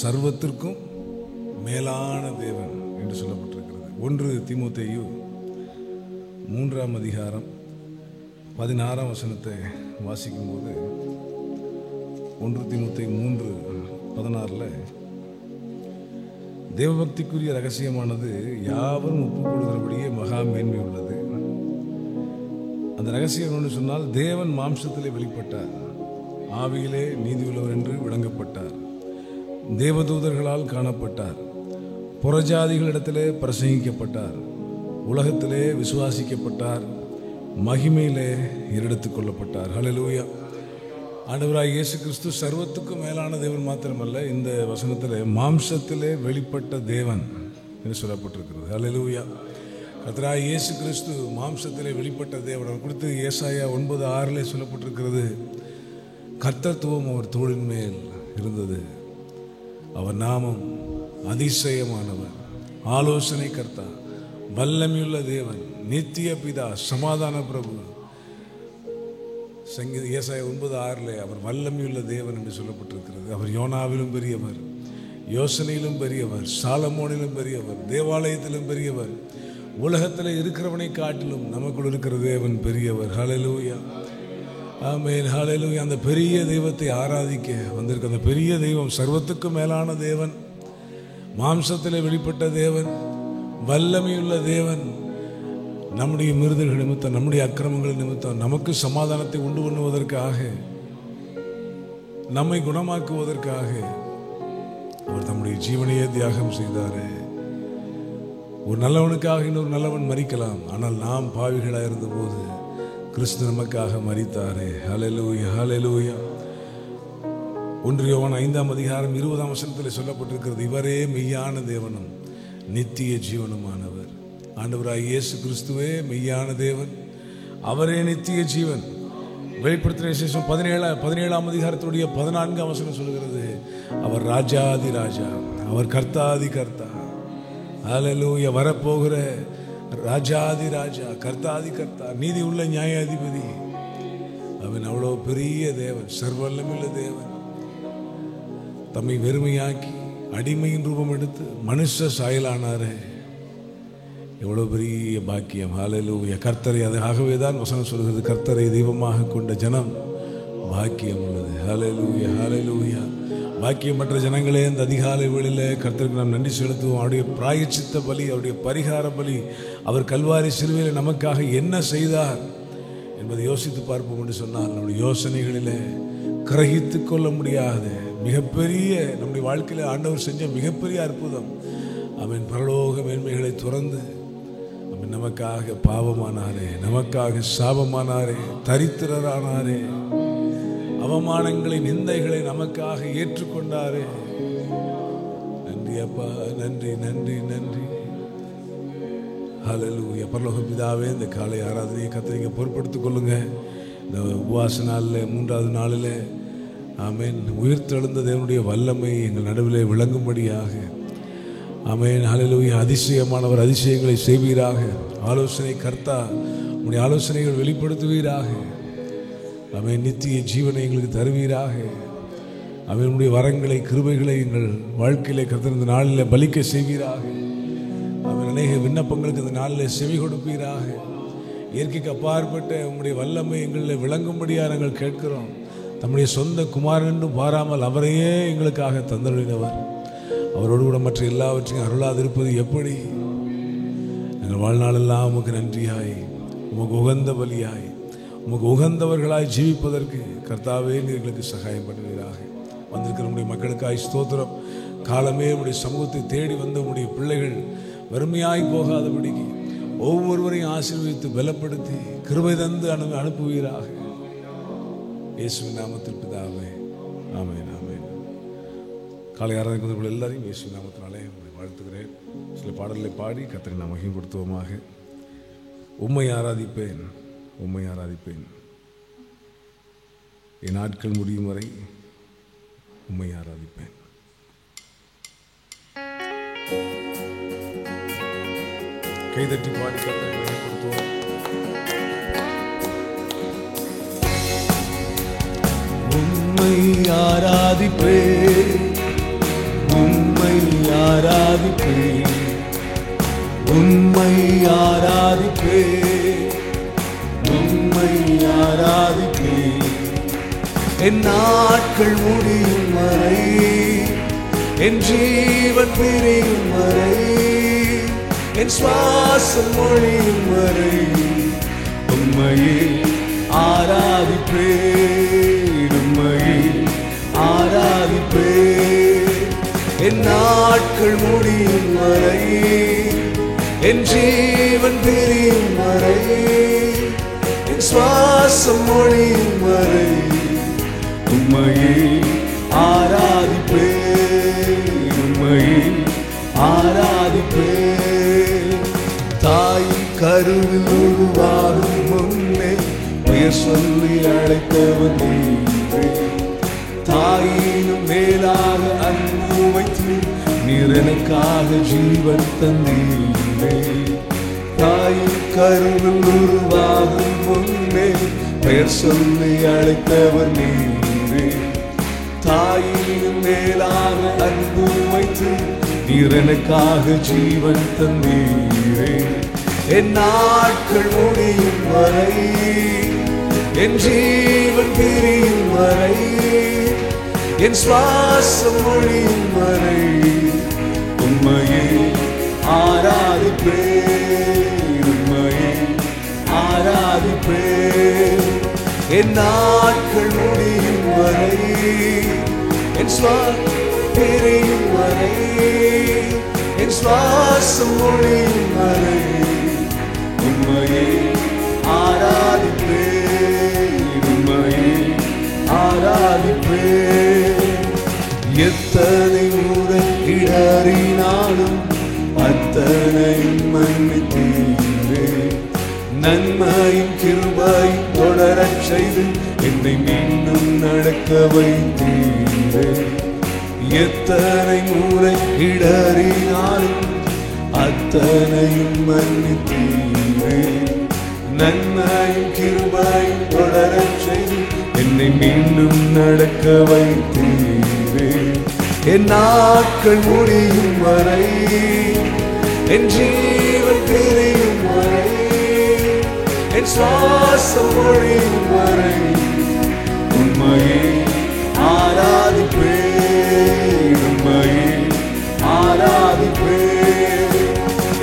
சர்வத்திற்கும் மேலான தேவன் என்று சொல்லப்பட்டிருக்கிறது. 1 தீமோத்தேயு 3ஆம் அதிகாரம் 16ஆம் வசனத்தை வாசிக்கும் போது 1 தீமோத்தேயு 3:16 தேவபக்திக்குரிய ரகசியமானது யாவரும் ஒப்புக்கொள்கிறபடியே மகா மேன்மை உள்ளது. அந்த ரகசியம் என்று சொன்னால், தேவன் மாம்சத்திலே வெளிப்பட்டார், ஆவியிலே நீதியுள்ளவர் என்று விளங்கப்பட்டார், தேவதூதர்களால் காணப்பட்டார், புறஜாதிகளிடத்திலே பிரசங்கிக்கப்பட்டார், உலகத்திலே விசுவாசிக்கப்பட்டார், மகிமையிலே ஏறெடுத்துக் கொள்ளப்பட்டார். ஹல்லேலூயா. ஆண்டவராகிய இயேசு கிறிஸ்து சர்வத்துக்கும் மேலான தேவன் மாத்திரமல்ல, இந்த வசனத்திலே மாம்சத்திலே வெளிப்பட்ட தேவன் என்று சொல்லப்பட்டிருக்கிறது. ஹல்லேலூயா. கர்த்தராகிய இயேசு கிறிஸ்து மாம்சத்திலே வெளிப்பட்ட தேவன். அவர் குறித்து ஏசாயா 9:6 சொல்லப்பட்டிருக்கிறது, கர்த்தத்துவம் அவர் தோளின் மேல் இருந்தது, அவர் நாமம் அதிசயமானவர், ஆலோசனை கர்த்தா, வல்லமையுள்ள தேவன், நித்திய பிதா, சமாதான பிரபு. ஏசாயா 9:6 அவர் வல்லமையுள்ள தேவன் என்று சொல்லப்பட்டிருக்கிறது. அவர் யோனாவிலும் பெரியவர், யோசனையிலும் பெரியவர், சாலமோனிலும் பெரியவர், தேவாலயத்திலும் பெரியவர், உலகத்தில் இருக்கிறவனை காட்டிலும் நமக்குள் இருக்கிற தேவன் பெரியவர். ஹல்லேலூயா, ஆமென், ஹல்லேலூயா. அந்த பெரிய தெய்வத்தை ஆராதிக்க வந்திருக்க அந்த பெரிய தெய்வம், சர்வத்துக்கும் மேலான தேவன், மாம்சத்திலே வெளிப்பட்ட தேவன், வல்லமையுள்ள தேவன், நம்முடைய மீறுதல்கள் நிமித்தம், நம்முடைய அக்கிரமங்கள் நிமித்தம் நமக்கு சமாதானத்தை உண்டு பண்ணுவதற்காக, நம்மை குணமாக்குவதற்காக அவர் தம்முடைய ஜீவனையே தியாகம் செய்தாரே. ஒரு நல்லவனுக்காக இன்னொரு நல்லவன் மரிக்கலாம், ஆனால் நாம் பாவிகளாக இருந்தபோது கிறிஸ்து நமக்காக மரித்தாரே. ஹல்லேலூயா, ஹல்லேலூயா. 1 யோவான் 5ஆம் அதிகாரம் 20ஆம் வசனத்தில் சொல்லப்பட்டிருக்கிறது, இவரே மெய்யான தேவனும் நித்திய ஜீவனுமானவர். ஆண்டவராகிய இயேசு கிறிஸ்துவே மெய்யான தேவன், அவரே நித்திய ஜீவன். வெளிப்படுத்தின விசேஷம் 17ஆம் அதிகாரத்துடைய 14ஆம் வசனம் சொல்கிறது, அவர் ராஜாதி ராஜா, அவர் கர்த்தாதி கர்த்தா. ஹல்லேலூயா. வரப்போகிற ராஜாதி ராஜா, கர்த்தாதி கர்த்தா, நீதி உள்ள நியாயாதிபதி. அவன் அவ்வளோ பெரிய தேவன், சர்வல்லமுள்ள தேவன். தம்மை வெறுமையாக்கி அடிமையின் ரூபம் எடுத்து மனுஷ சாயலானாரே, எவ்வளோ பெரிய பாக்கியம். ஹல்லேலூயா. கர்த்தரை, ஆகவே தான் வசனம் சொல்கிறது, கர்த்தரை தெய்வமாக கொண்ட ஜனம் பாக்கியம் உள்ளது. ஹல்லேலூயா, ஹல்லேலூயா. பாக்கியமற்ற ஜனங்களே, இந்த அதிகாலை வேளையில் கர்த்தருக்கு நாம் நன்றி செலுத்துவோம். அவருடைய பிராயச்சித்த பலி, அவருடைய பரிகார பலி, அவர் கல்வாரி சிலுவையில் நமக்காக என்ன செய்தார் என்பதை யோசித்து பார்ப்போம் என்று சொன்னால், நம்முடைய யோசனைகளிலே கிரகித்து கொள்ள முடியாத மிகப்பெரிய, நம்முடைய வாழ்க்கையில் ஆண்டவர் செஞ்ச மிகப்பெரிய அற்புதம். அவன் பரலோக மேன்மைகளை துறந்து அவன் நமக்காக பாவமானாரே, நமக்காக சாபமானாரே, தரித்திரரானாரே, அவமானங்களை, நிந்தைகளை நமக்காக ஏற்றுக்கொண்டாரே. நன்றி அப்பா, நன்றி, நன்றி, நன்றி. ஹல்லேலூயா. பரலோக பிதாவே, இந்த காலை ஆராதனையை கர்த்தர் பொறுப்படுத்திக் கொள்ளுங்க. இந்த உபவாச நாளில் 3வது நாளில் ஆமென், உயிர்த்தெழுந்த தேவனுடைய வல்லமை எங்கள் நடுவிலே விளங்கும்படியாக ஆமென், ஹல்லேலூயா. அதிசயமானவர் அதிசயங்களை செய்வீராக. ஆலோசனை கர்த்தா, உங்களுடைய ஆலோசனைகள் வெளிப்படுத்துவீராக. ஆமென். நித்திய ஜீவனை எங்களுக்கு தருவீராக. அவனுடைய வரங்களை, கிருபைகளை எங்கள் வாழ்க்கையிலே கர்த்தர் இந்த நாளில் பலிக்க செய்வீராக. அவன் அநேக விண்ணப்பங்களுக்கு இந்த நாளில் செவி கொடுப்பீராக. இயற்கைக்கு அப்பாற்பட்ட உங்களுடைய வல்லமை எங்களில் விளங்கும்படியாக நாங்கள் கேட்கிறோம். தம்முடைய சொந்த குமாரன் என்றும் பாராமல் அவரையே எங்களுக்காக தந்தருளினவர். அவரோடு கூட மற்ற எல்லாவற்றையும் அருளாதிருப்பது எப்படி? எங்கள் வாழ்நாளெல்லாம் உமக்கு நன்றியாய், உமக்கு உகந்த பலியாய், உமக்கு உகந்தவர்களாய் ஜீவிப்பதற்கு கர்த்தாவே நீர் எங்களுக்கு சகாயம் பண்ணுவீராக. வந்திருக்கிற நம்முடைய மக்களுக்காய் ஸ்தோத்திரம். காலமே உடைய சமூகத்தை தேடி வந்த உடைய பிள்ளைகள் வறுமையாய் போகாதபடிக்கு ஒவ்வொருவரையும் ஆசீர்வதித்து பலப்படுத்தி கிருபை தந்து அனுப்புவீராக. இயேசுவின் நாமத்தில் பிதாவே, ஆமென், ஆமென். காலை ஆராதனை எல்லாரையும் இயேசுவின் நாமத்தினாலே வாழ்த்துகிறேன். சில பாடல்களை பாடி கர்த்தரை நாம் மகிமைப்படுத்துவோமாக. உம்மை ஆராதிப்பேன், உம்மை ஆராதிப்பேன், என் நாட்கள் முடியும் வரை உம்மை ஆராதிப்பேன். கைதட்டி பாடி கர்த்தரை மகிமைப்படுத்துவோம். உம்மை ஆராதிப்பேன், ஆராதிப்பேன், உம்மை ஆராதிப்பேன், உம்மை ஆராதிப்பேன். என் நாட்கள் முடியும் வரை, என் ஜீவன் பிரியும் வரை, என் சுவாசம் ஒழியும் வரை உம்மையே ஆராதிப்பேன், உம்மையே ஆராதிப்பேன். என் நாட்கள் முடியும் வரை, என் ஜீவன் பிரியும் வரை, என் சுவாசம் ஒழியும் வரை உம்மையே ஆராதிப்பேன், உம்மையே ஆராதிப்பேன். தாயின் கருவில் உருவாகும் முன்னே பெயர் சொல்லி அழைத்தவன் நீரே. தாயினும் மேலாக அன்பு வைத்து நீர் எனக்காக ஜீவன் தந்தீரே. தாயின் கருவில் உருவாகும் முன்னே பெயர் சொல்லி அழைத்தவர் நீரே. தாயினும் மேலாக அன்பு வைத்து நீர் எனக்காக ஜீவன் தந்தீரே. என் நாட்கள் முடியும் வரை, என் ஜீவன் பிரியும் வரை, என் சுவாசம் ஒழியும் வரை உம்மையே ஆராதிப்பேன், உம்மையே ஆராதிப்பேன். என் நாட்கள் முடியும் வரை, என் பிரியும் வரை, என் சுவாசம் ஒழியும் வரை உம்மையே ஆராதிப்பேன், உம்மையே ஆராதிப்பேன். எத்தனை முறை இடறினாலும் அத்தனையும் மன்னித்தீரே. நன்மையும் கிருபையும் தொடரச் செய்து என்னை மீண்டும் நடக்க வைத்தீரே. எத்தனை முறை இடறினாலும் அத்தனையும் மன்னித்தீரே. நன்மையும் கிருபையும் தொடரச் செய்து என்னை மீண்டும் நடக்க வைத்தீரே. என் நாட்கள் முடியும் வரை, என் ஜீவன் பிரியும் வரை, என் சுவாசம் ஒழியும் வரை உம்மையே ஆராதிப்பேன், உம்மையே ஆராதிப்பேன்.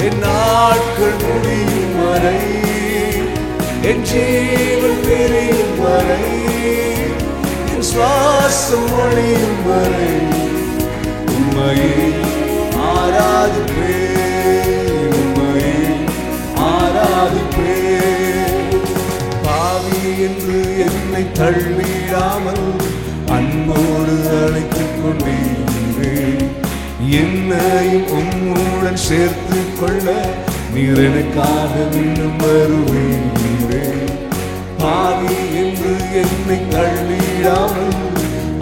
என் நாட்கள் முடியும் வரை, என் ஜீவன் பிரியும் வரை, என் சுவாசம் ஒழியும் வரை உம்மையே ஆராதிப்பேன், உம்மையே ஆராதிப்பேன். பாவி என்று என்னை தள்ளிடாமல் அன்போடு அழைத்துக் கொண்டீரே. என்னையும் உம்முடன் சேர்த்துக் கொள்ள நீர் எனக்காக இன்னும் வருவீரே. பாவி என்று என்னை தள்ளிடாமல்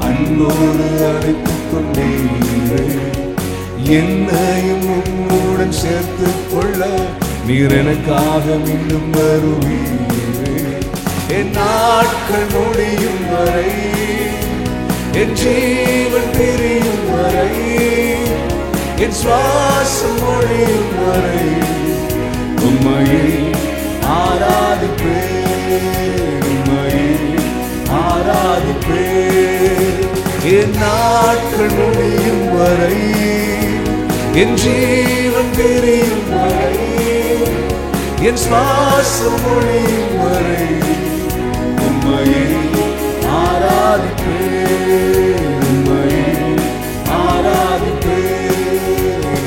அன்போடு அழைத்துக் கொண்டீரே. என்னையும் உம்முடன் சேர்த்துக் கொள்ள நீர் எனக்காக இன்னும் வருவீரே. என் நாட்கள் முடியும் வரை, என் ஜீவன் பிரியும் வரை, என் சுவாசம் ஒழியும் வரை உம்மையே ஆராதிப்பேன், உம்மையே ஆராதிப்பேன். என் நாட்கள் முடியும் வரை, என் ஜீவன் பிரியும் வரை, என் சுவாசம் ஒழியும் வரை உம்மையே ஆராதிப்பேன், உம்மையே ஆராதிப்பேன்,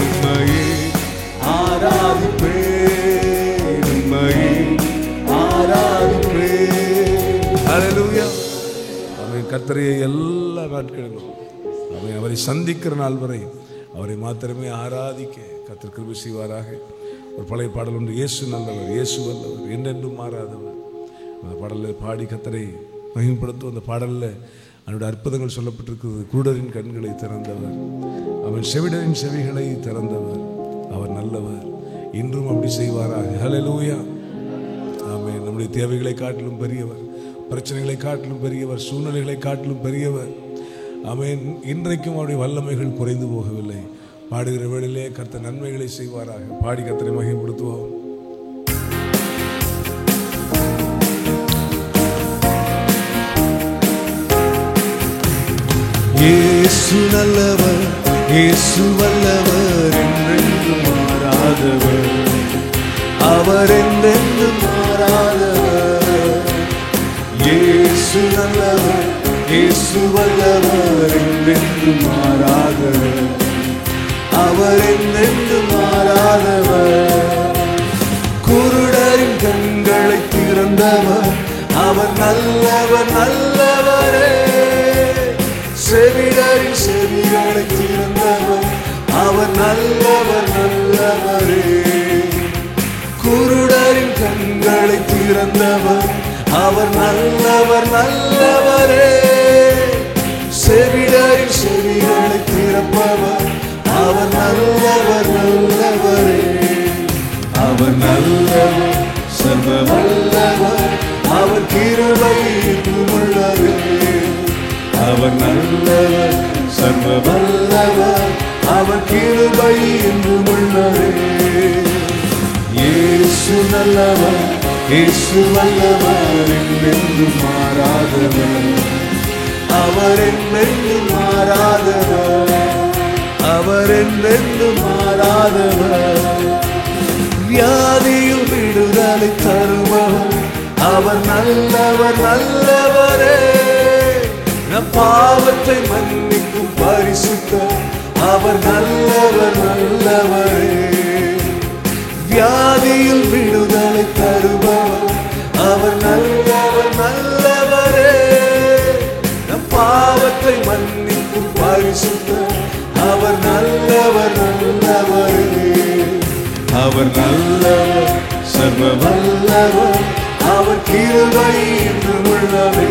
உம்மையே ஆராதிப்பேன், உம்மையே ஆராதிப்பேன். ஹல்லேலூயா. அவன் கர்த்தரை எல்லா நாட்களிலும் அவன் அவரை சந்திக்கிற நாள் வரை அவரை மாத்திரமே ஆராதிக்க கர்த்தர் கிருபை செய்வாராக. ஒரு பழைய பாடல் உண்டு, இயேசு நல்லவர், இயேசு வல்லவர், என்றென்றும் மாறாதவர். அந்த பாடலில் பாடி கர்த்தரை மகிமைப்படுத்தும். அந்த பாடலில் அவனுடைய அற்புதங்கள் சொல்லப்பட்டிருக்கிறது. குருடரின் கண்களை திறந்தவர், அவன் செவிடரின் செவிகளை திறந்தவர், அவர் நல்லவர், இன்றும் அப்படி செய்வாராக. ஹல்லேலூயா. ஆமென். நம்முடைய தேவைகளை காட்டிலும் பெரியவர், பிரச்சனைகளை காட்டிலும் பெரியவர், சூழ்நிலைகளை காட்டிலும் பெரியவர். ஆமென். இன்றைக்கும் அவருடைய வல்லமைகள் குறைந்து போகவில்லை. பாடுகிற வேளையிலே கர்த்தர் நன்மைகளை செய்வாராக. பாடி கர்த்தரை மகிமைப்படுத்துவோம். இயேசு நல்லவர், இயேசு வல்லவர், என்றென்றும் மாறாதவர், அவர் என்றென்றும் மாறாதவர். இயேசு நல்லவர், இயேசு வல்லவர், என்றென்றும் மாறாதவர், அவர் என்றென்றும் மாறாதவர். குருடரின் கண்களை திறந்தவர், அவர் நல்லவர் நல்லவரே. செவிடரின் செவிகளை திறந்தவர், அவர் நல்லவர் நல்லவரே. குருடரின் கண்களை திறந்தவர், அவர் நல்லவர் நல்லவரே. செவிடரின் செவிகளை திறப்பவர், அவர் நல்லவர் நல்லவரே. அவர் நல்லவர், சர்வ வல்லவர், அவர் கிருபை என்றும் உள்ளது. அவர் நல்லவர், சர்வ வல்லவர், அவர் கிருபை என்றும் உள்ளது. இயேசு நல்லவர், இயேசு வல்லவர், என்றென்றும் மாறாதவர், அவர் என்றென்றும் மாறாதவர், அவர் என்றென்றும் மாறாதவர். வியாதியில் விடுதலை தருபவர், அவர் நல்லவர் நல்லவரே. நம் பாவத்தை மன்னிக்கும் பரிசுத்தர், அவர் நல்லவர் நல்லவரே. வியாதியில் விடுதலை தருபவர், அவர் நல்லவர் நல்லவரே. நம் பாவத்தை மன்னிக்கும் பரிசுத்தர், அவர் நல்லவர் நல்லவரே. அவர் நல்லவர், சர்வ வல்லவர், அவர் கிருபை என்றும் உள்ளது.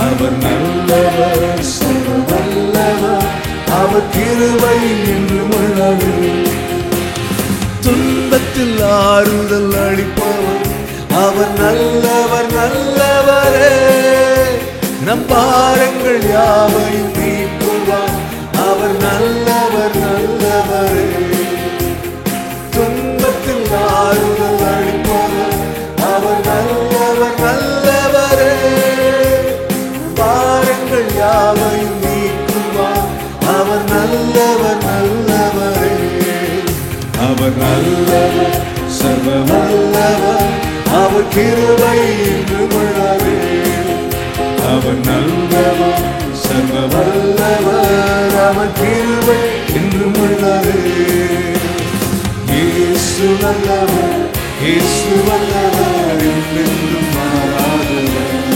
அவர் நல்லவர், சர்வ வல்லவர், அவர் கிருபை என்றும் உள்ளது. துன்பத்தில் ஆறுதல் அளிப்பவர், அவர் நல்லவர் நல்லவரே. நம் பாரங்கள் யாவையும் நீக்குவார், அவர் நல்லவர் நல்லவரே. துன்பத்தில் ஆறுதல் அளிப்பவர், அவர் நல்லவர் நல்லவரே. பாரங்கள் யாவையும் நீக்குவார், அவர் நல்லவர் நல்லவரே. அவர் நல்லவர், சர்வ வல்லவர், அவர் கிருபை என்றும் உள்ளது. அவர் நல்லவர், சர்வ வல்லவர், அவர் கிருபை என்றும் உள்ளது. இயேசு நல்லவர், இயேசு வல்லவர், என்றென்றும் மாறாதவர்,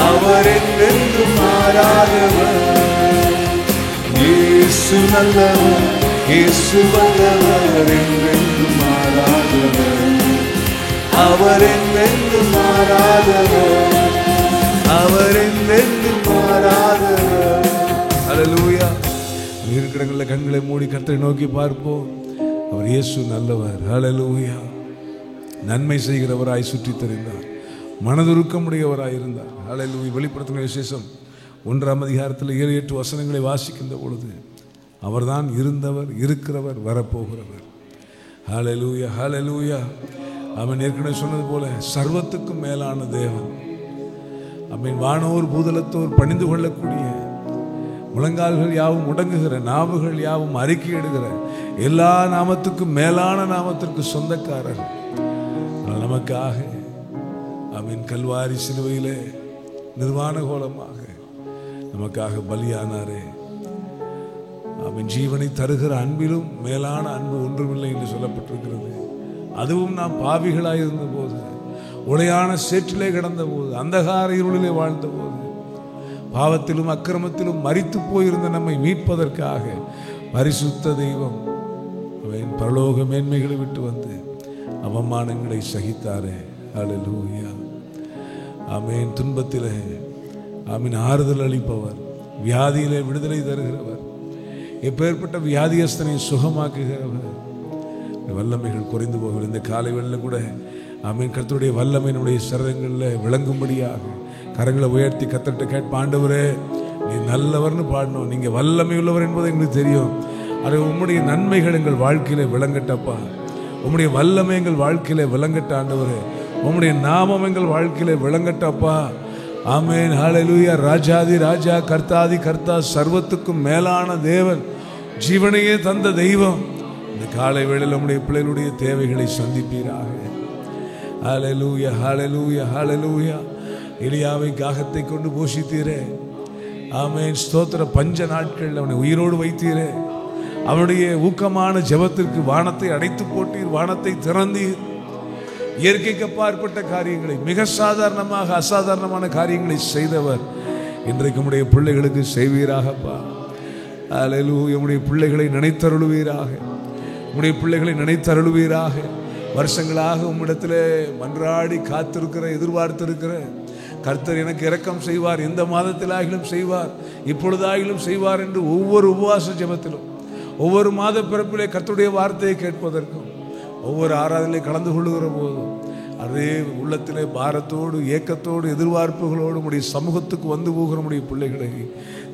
அவர் என்றென்றும் மாறாதவர். இயேசு நல்லவர், இயேசு வல்லவர், என்றென்றும் மாறாதவர், அவர் என்றென்றும் மாறாதவர், அவர் என்றென்றும் மாறாதவர். ஹல்லேலூயா. இருக்கிற கண்களை மூடி கர்த்தரை நோக்கி பார்ப்போம். அவர் இயேசு நல்லவர். ஹல்லேலூயா. நன்மை செய்கிறவராய் சுற்றி தெரிந்தார், மனதுருக்கமுடையவராய் இருந்தார். ஹல்லேலூயா. வெளிப்படுத்தின விசேஷம் 1ஆம் அதிகாரத்தில் 7-8 வசனங்களை வாசிக்கின்ற பொழுது அவர்தான் இருந்தவர், இருக்கிறவர், வரப்போகிறவர். ஹல்லேலூயா ஹல்லேலூயா. அவன் ஏற்கனவே சொன்னது போல சர்வத்துக்கும் மேலான தேவன். அவன் வானோர் பூதலத்தோர் பணிந்து கொள்ளக்கூடிய, முழங்கால்கள் யாவும் முடங்குகிற, நாவுகள் யாவும் அறிக்கையிடுகிற எல்லா நாமத்துக்கும் மேலான நாமத்திற்கு சொந்தக்காரர். நமக்காக அவன் கல்வாரி சிலுவையிலே நிர்வாண கோலமாக நமக்காக பலியானாரே. அவன் ஜீவனை தருகிற அன்பிலும் மேலான அன்பு ஒன்றுமில்லை என்று சொல்லப்பட்டிருக்கிறது. அதுவும் நாம் பாவிகளாய் இருந்த போது, உளையான சேற்றிலே கிடந்த போது, அந்தகார இருளிலே வாழ்ந்த போது, பாவத்திலும் அக்கிரமத்திலும் மரித்து போயிருந்த நம்மை மீட்பதற்காக பரிசுத்த தெய்வம் அவன் பரலோக மேன்மைகளை விட்டு வந்து அவமானங்களை சகித்தாரே. ஹல்லேலூயா. ஆமென். துன்பத்திலே ஆமென் ஆறுதல் அளிப்பவர், வியாதியிலே விடுதலை தருகிறவர், எப்பேற்பட்ட வியாதியஸ்தனை சுகமாக்குகிறவர். வல்லமைகள் குறைந்து போகிறது. இந்த காலை வேளையில கூட ஆமென் கர்த்தருடைய வல்லமை நம்முடைய சரீரங்களில் விளங்கும்படியாக கரங்களை உயர்த்தி கர்த்தர்கிட்ட கேட்ப, ஆண்டவரே நீ நல்லவர்னு பாடணும். நீங்க வல்லமை உள்ளவர் என்பது எங்களுக்கு தெரியும். அது உம்முடைய நன்மைகள் எங்கள் வாழ்க்கையில விளங்கட்டப்பா. உம்முடைய வல்லமை எங்கள் வாழ்க்கையில விளங்கட்ட ஆண்டவரே. உம்முடைய நாமம் எங்கள் வாழ்க்கையில விளங்கட்டப்பா. ஆமென். ஹல்லேலூயா. ராஜாதி ராஜா, கர்த்தாதி கர்த்தா, சர்வத்துக்கும் மேலான தேவன், ஜீவனையே தந்த தெய்வம், இந்த காலை வேளையில் உம்முடைய பிள்ளைகளுடைய தேவைகளை சந்திப்பீராக. ஹல்லேலூயா, ஹல்லேலூயா, ஹல்லேலூயா. எலியாவை காகத்தை கொண்டு போஷித்தீரே. ஆமென். ஸ்தோத்திர. பஞ்ச நாட்கள் அவனை உயிரோடு வைத்தீரே. அவனுடைய ஊக்கமான ஜெபத்திற்கு வானத்தை அடைத்து போட்டீர், வானத்தை திறந்தீர். இயற்கைக்கு அப்பாற்பட்ட காரியங்களை, மிக சாதாரணமாக அசாதாரணமான காரியங்களை செய்தவர் இன்றைக்கு உம்முடைய பிள்ளைகளுக்கு செய்வீராகப்பா. ஹல்லேலூயா. உம்முடைய பிள்ளைகளை நினைத்தருளுவீராக, உம்முடைய பிள்ளைகளை நினைத்தருளுவீராக. வருஷங்களாக உம்மிடத்திலே மன்றாடி காத்திருக்கிற, எதிர்பார்த்திருக்கிற கர்த்தர் எனக்கு இரக்கம் செய்வார், எந்த மாதத்திலாகிலும் செய்வார், இப்பொழுதாகிலும் செய்வார் என்று ஒவ்வொரு உபவாச ஜெபத்திலும், ஒவ்வொரு மாத பிறப்பிலே கர்த்தருடைய வார்த்தையை கேட்பதற்கும், ஒவ்வொரு ஆராதனையை கலந்து கொள்ளுகிற போதும் அதே உள்ளத்திலே பாரத்தோடு, ஏக்கத்தோடு, எதிர்பார்ப்புகளோடு உடைய சமூகத்துக்கு வந்து போகிற உடைய பிள்ளைகளை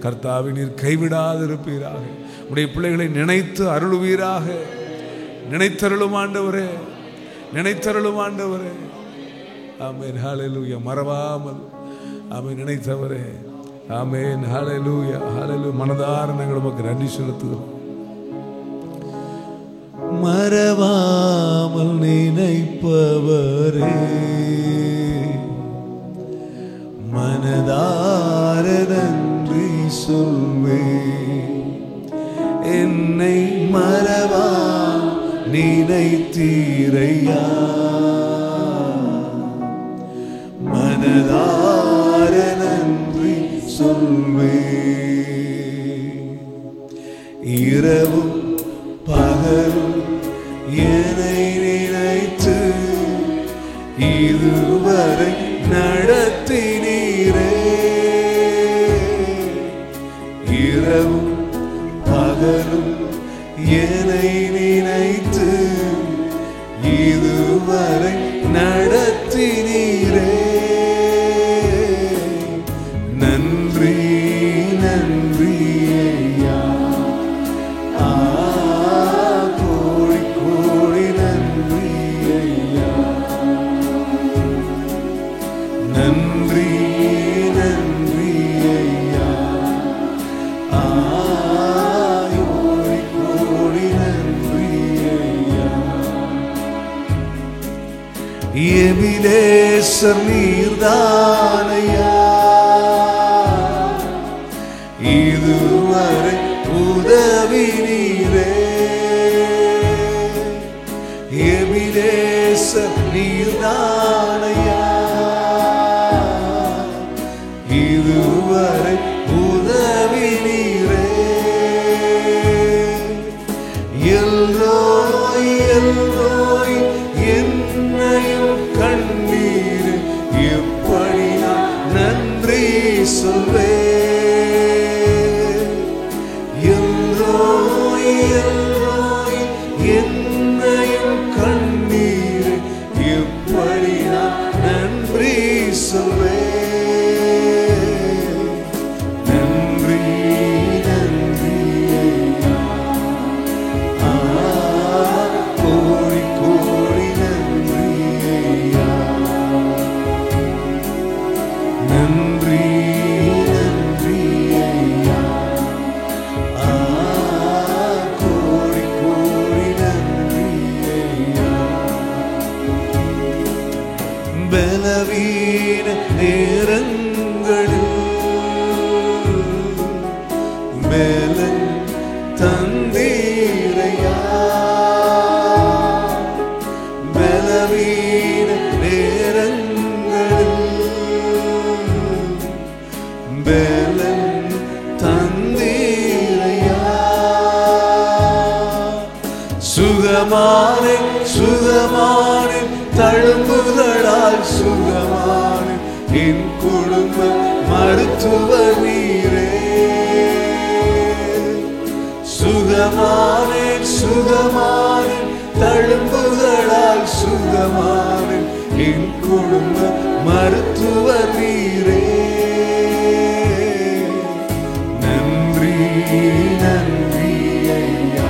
கர்த்தாவே நீர் கைவிடாது இருப்பீராக. உடைய பிள்ளைகளை நினைத்து அருளுவீராக. நினைத்தருளும் ஆண்டவரே, நினைத்தருளும் ஆண்டவரே. ஆமென். ஹல்லேலூயா. மறவாமல் ஆமென் நினைத்தவரே. ஆமென். ஹல்லேலூயா, ஹல்லேலூயா. மனதார நாங்கள் உமக்கு நன்றி செலுத்துகிறோம். மறவாமல் நினைப்பவரே, மனதார நன்றி சொல்வே. என்னை மறவா நினைத்தீரையா, மனதார நன்றி சொல்வே. இரவும் பகலும் என்னை நினைத்து இதுவரை நடத்தினீரே. இரவும் பகலும் என்னை நினைத்து இதுவரை நடத்தினீரே. நன்றி நன்றி ஐயா. கோடி கோடி நன்றி ஐயா. நன்றி நன்றி ஐயா. கோடி கோடி நன்றி ஐயா. எபினேசர் நீர்தானையா, இதுவரை உதவி நீரே. எபினேசர் நீர்தானையா, இதுவரை உதவி நீரே. எல்லோய் எல்லோய் என்னையும் கண்ணீர், எப்படி நான் நன்றி சொல்வேன். எல்லோய் எல்லோய் என்னையும் கண்ணீர், எப்படி நான் நன்றி சொல்வேன். நன்றி நன்றி ஐயா. கோடி கோடி நன்றி ஐயா. நன்றி நன்றி ஐயா. கோடி கோடி நன்றி ஐயா. பலவீன நேரங்களில் பலன் தந்தீரையா. பலவீன நேரங்களில் பலன் தந்தீரையா. சுகமானே சுகமானே, தழும்புகளால் சுகமானே, என் குடும்ப மருத்துவர் நீரே. சுகமானே சுகமானே, தழும்புகளால் சுகமானே, என் குடும்ப மருத்துவர் நீரே. நன்றி நன்றி ஐயா.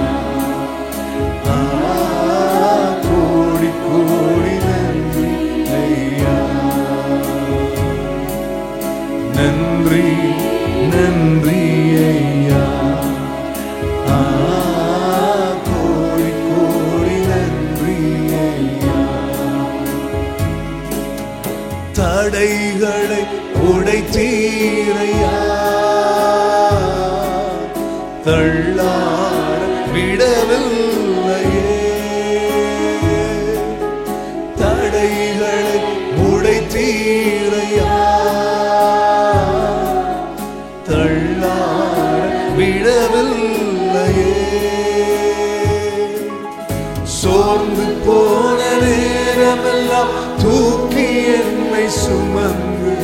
தள்ளாட விடவில்லையே. தடைகளை உடைத்தீரையா, தள்ளாட விடவில்லையே. சோர்ந்து போன நேரமெல்லாம் தூக்கி என்னை சுமந்து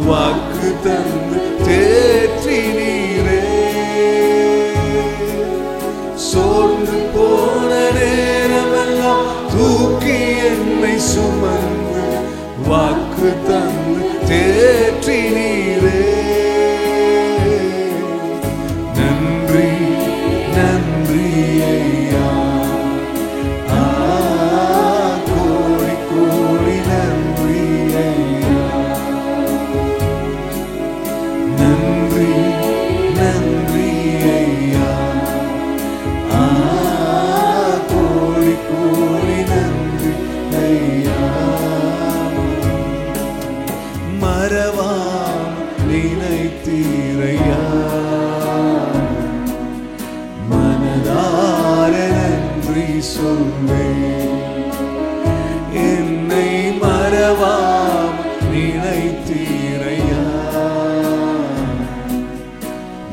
வாக்கு தந்து தேற்றினீரே. சோர்ந்து போன நேரமெல்லாம் தூக்கி என்னை சுமந்து வாக்கு தந்து தேற்றினீரே. நன்றி நன்றி ஐயா, கோடி கோடி நன்றி ஐயா. நன்றி நன்றி ஐயா, கோடி கோடி நன்றி ஐயா. மறவாம் நினைத்தீரையா, மனதார நன்றி சொல்வேன். என்னை மறவாம் நினைத்தீரையா,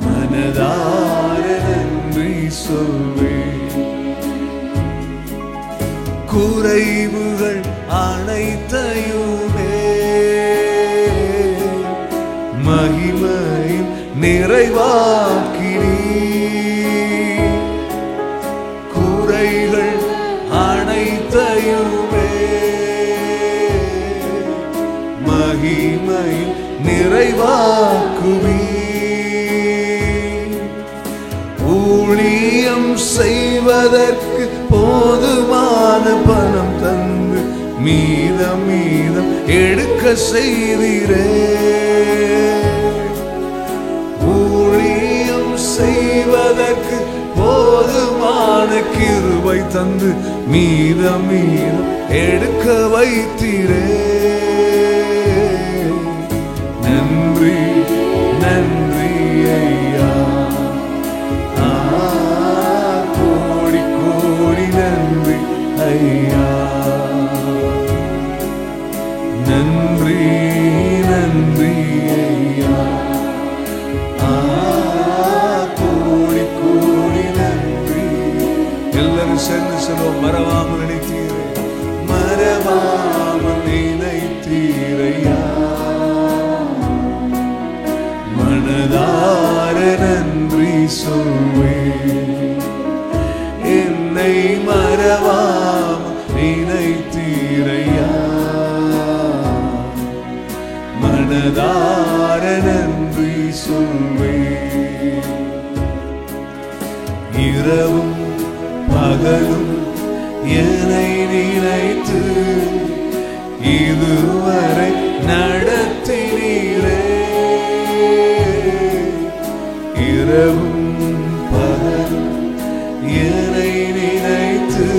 மனதார நன்றி சொல்வேன். குறைவுகள் அனைத்தையுமே மகிமையின் நிறைவாக்கினீர். குறைகள் அனைத்தையுமே மகிமையின் நிறைவாக்குவீர். ஊழியம் செய்வதற்கு போதுமான பணம் தந்து மீதம் மீதம் எடுக்க செய்தீரே. ஊழியம் செய்வதற்கு போதுமான கிருபை தந்து மீதம் மீதம் எடுக்க வைத்தீரே. நன்றி நன்றி ஐயா, கோடி கோடி நன்றி ஐயா. நன்றி நன்றி ஐயா, கோடி கோடி நன்றி. எல்லாரும் சேர்ந்து சொல்லுவோம். மறவாமல் நினைத்தீரே, மறவாமல் நினைத்தீரையா, மனதார நன்றி சொல்வேன். என்னை மறவாமல் நினைத்தீரையா, மனதார நன்றி சொல்வேன். இரவும் பகலும் என்னை நினைத்து இதுவரை நடத்தினீரே. இரவும் பகலும் என்னை நினைத்து